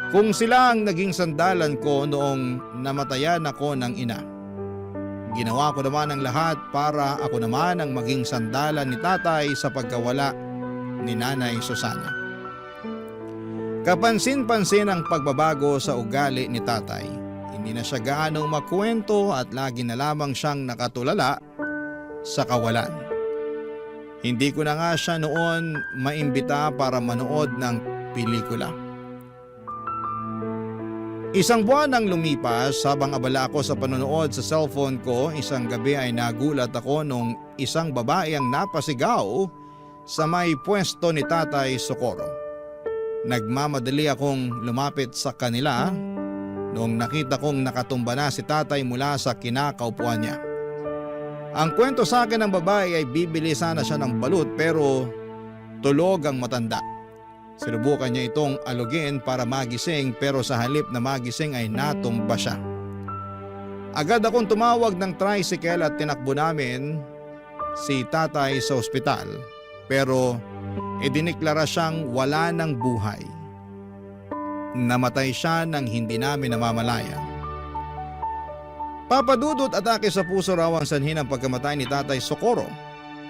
Kung sila ang naging sandalan ko noong namatayan ako ng ina, ginawa ko naman ang lahat para ako naman ang maging sandalan ni Tatay sa pagkawala ni Nanay Susana. Kapansin-pansin ang pagbabago sa ugali ni Tatay. Hindi na siya gaanong makwento at lagi na lamang siyang nakatulala sa kawalan. Hindi ko na nga siya noon maimbita para manood ng pelikula. Isang buwan ang lumipas habang abala ako sa panonood sa cellphone ko. Isang gabi ay nagulat ako nung isang babae ang napasigaw sa may pwesto ni Tatay Socorro. Nagmamadali akong lumapit sa kanila noong nakita kong nakatumba na si Tatay mula sa kinakaupuan niya. Ang kwento sa akin ng babae ay bibili sana siya ng balut pero tulog ang matanda. Sinubukan niya itong alugin para magising pero sa halip na magising ay natumba siya. Agad akong tumawag ng tricycle at tinakbo namin si Tatay sa ospital pero idiniklara siyang wala ng buhay. Namatay siya nang hindi namin namamalayan. Papadudot atake sa puso raw ang sanhi ng pagkamatay ni Tatay Socorro.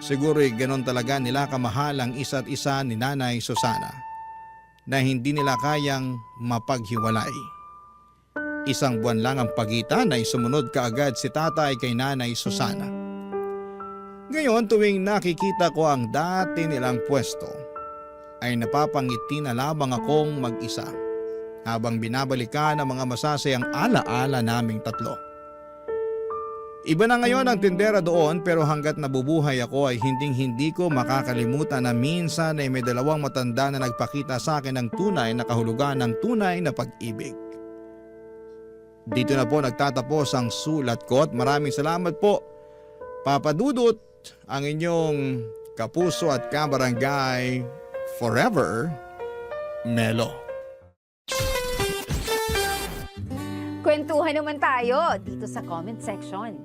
Siguro'y ganon talaga nila kamahal ang isa't isa ni Nanay Susana. na hindi nila kayang mapaghiwalay. Isang buwan lang ang pagitan ay sumunod kaagad si tatay kay Nanay Susana. Ngayon tuwing nakikita ko ang dati nilang pwesto, ay napapangiti na lamang akong mag-isa habang binabalikan ang mga masasayang alaala naming tatlo. Iba na ngayon ang tindera doon pero hanggat nabubuhay ako ay hindi ko makakalimutan na minsan ay may dalawang matanda na nagpakita sa akin ng tunay na kahulugan ng tunay na pag-ibig. Dito na po nagtatapos ang sulat ko at maraming salamat po, Papa Dudut, ang inyong kapuso at kabarangay forever, Melo. Kwentuhan naman tayo dito sa comment section.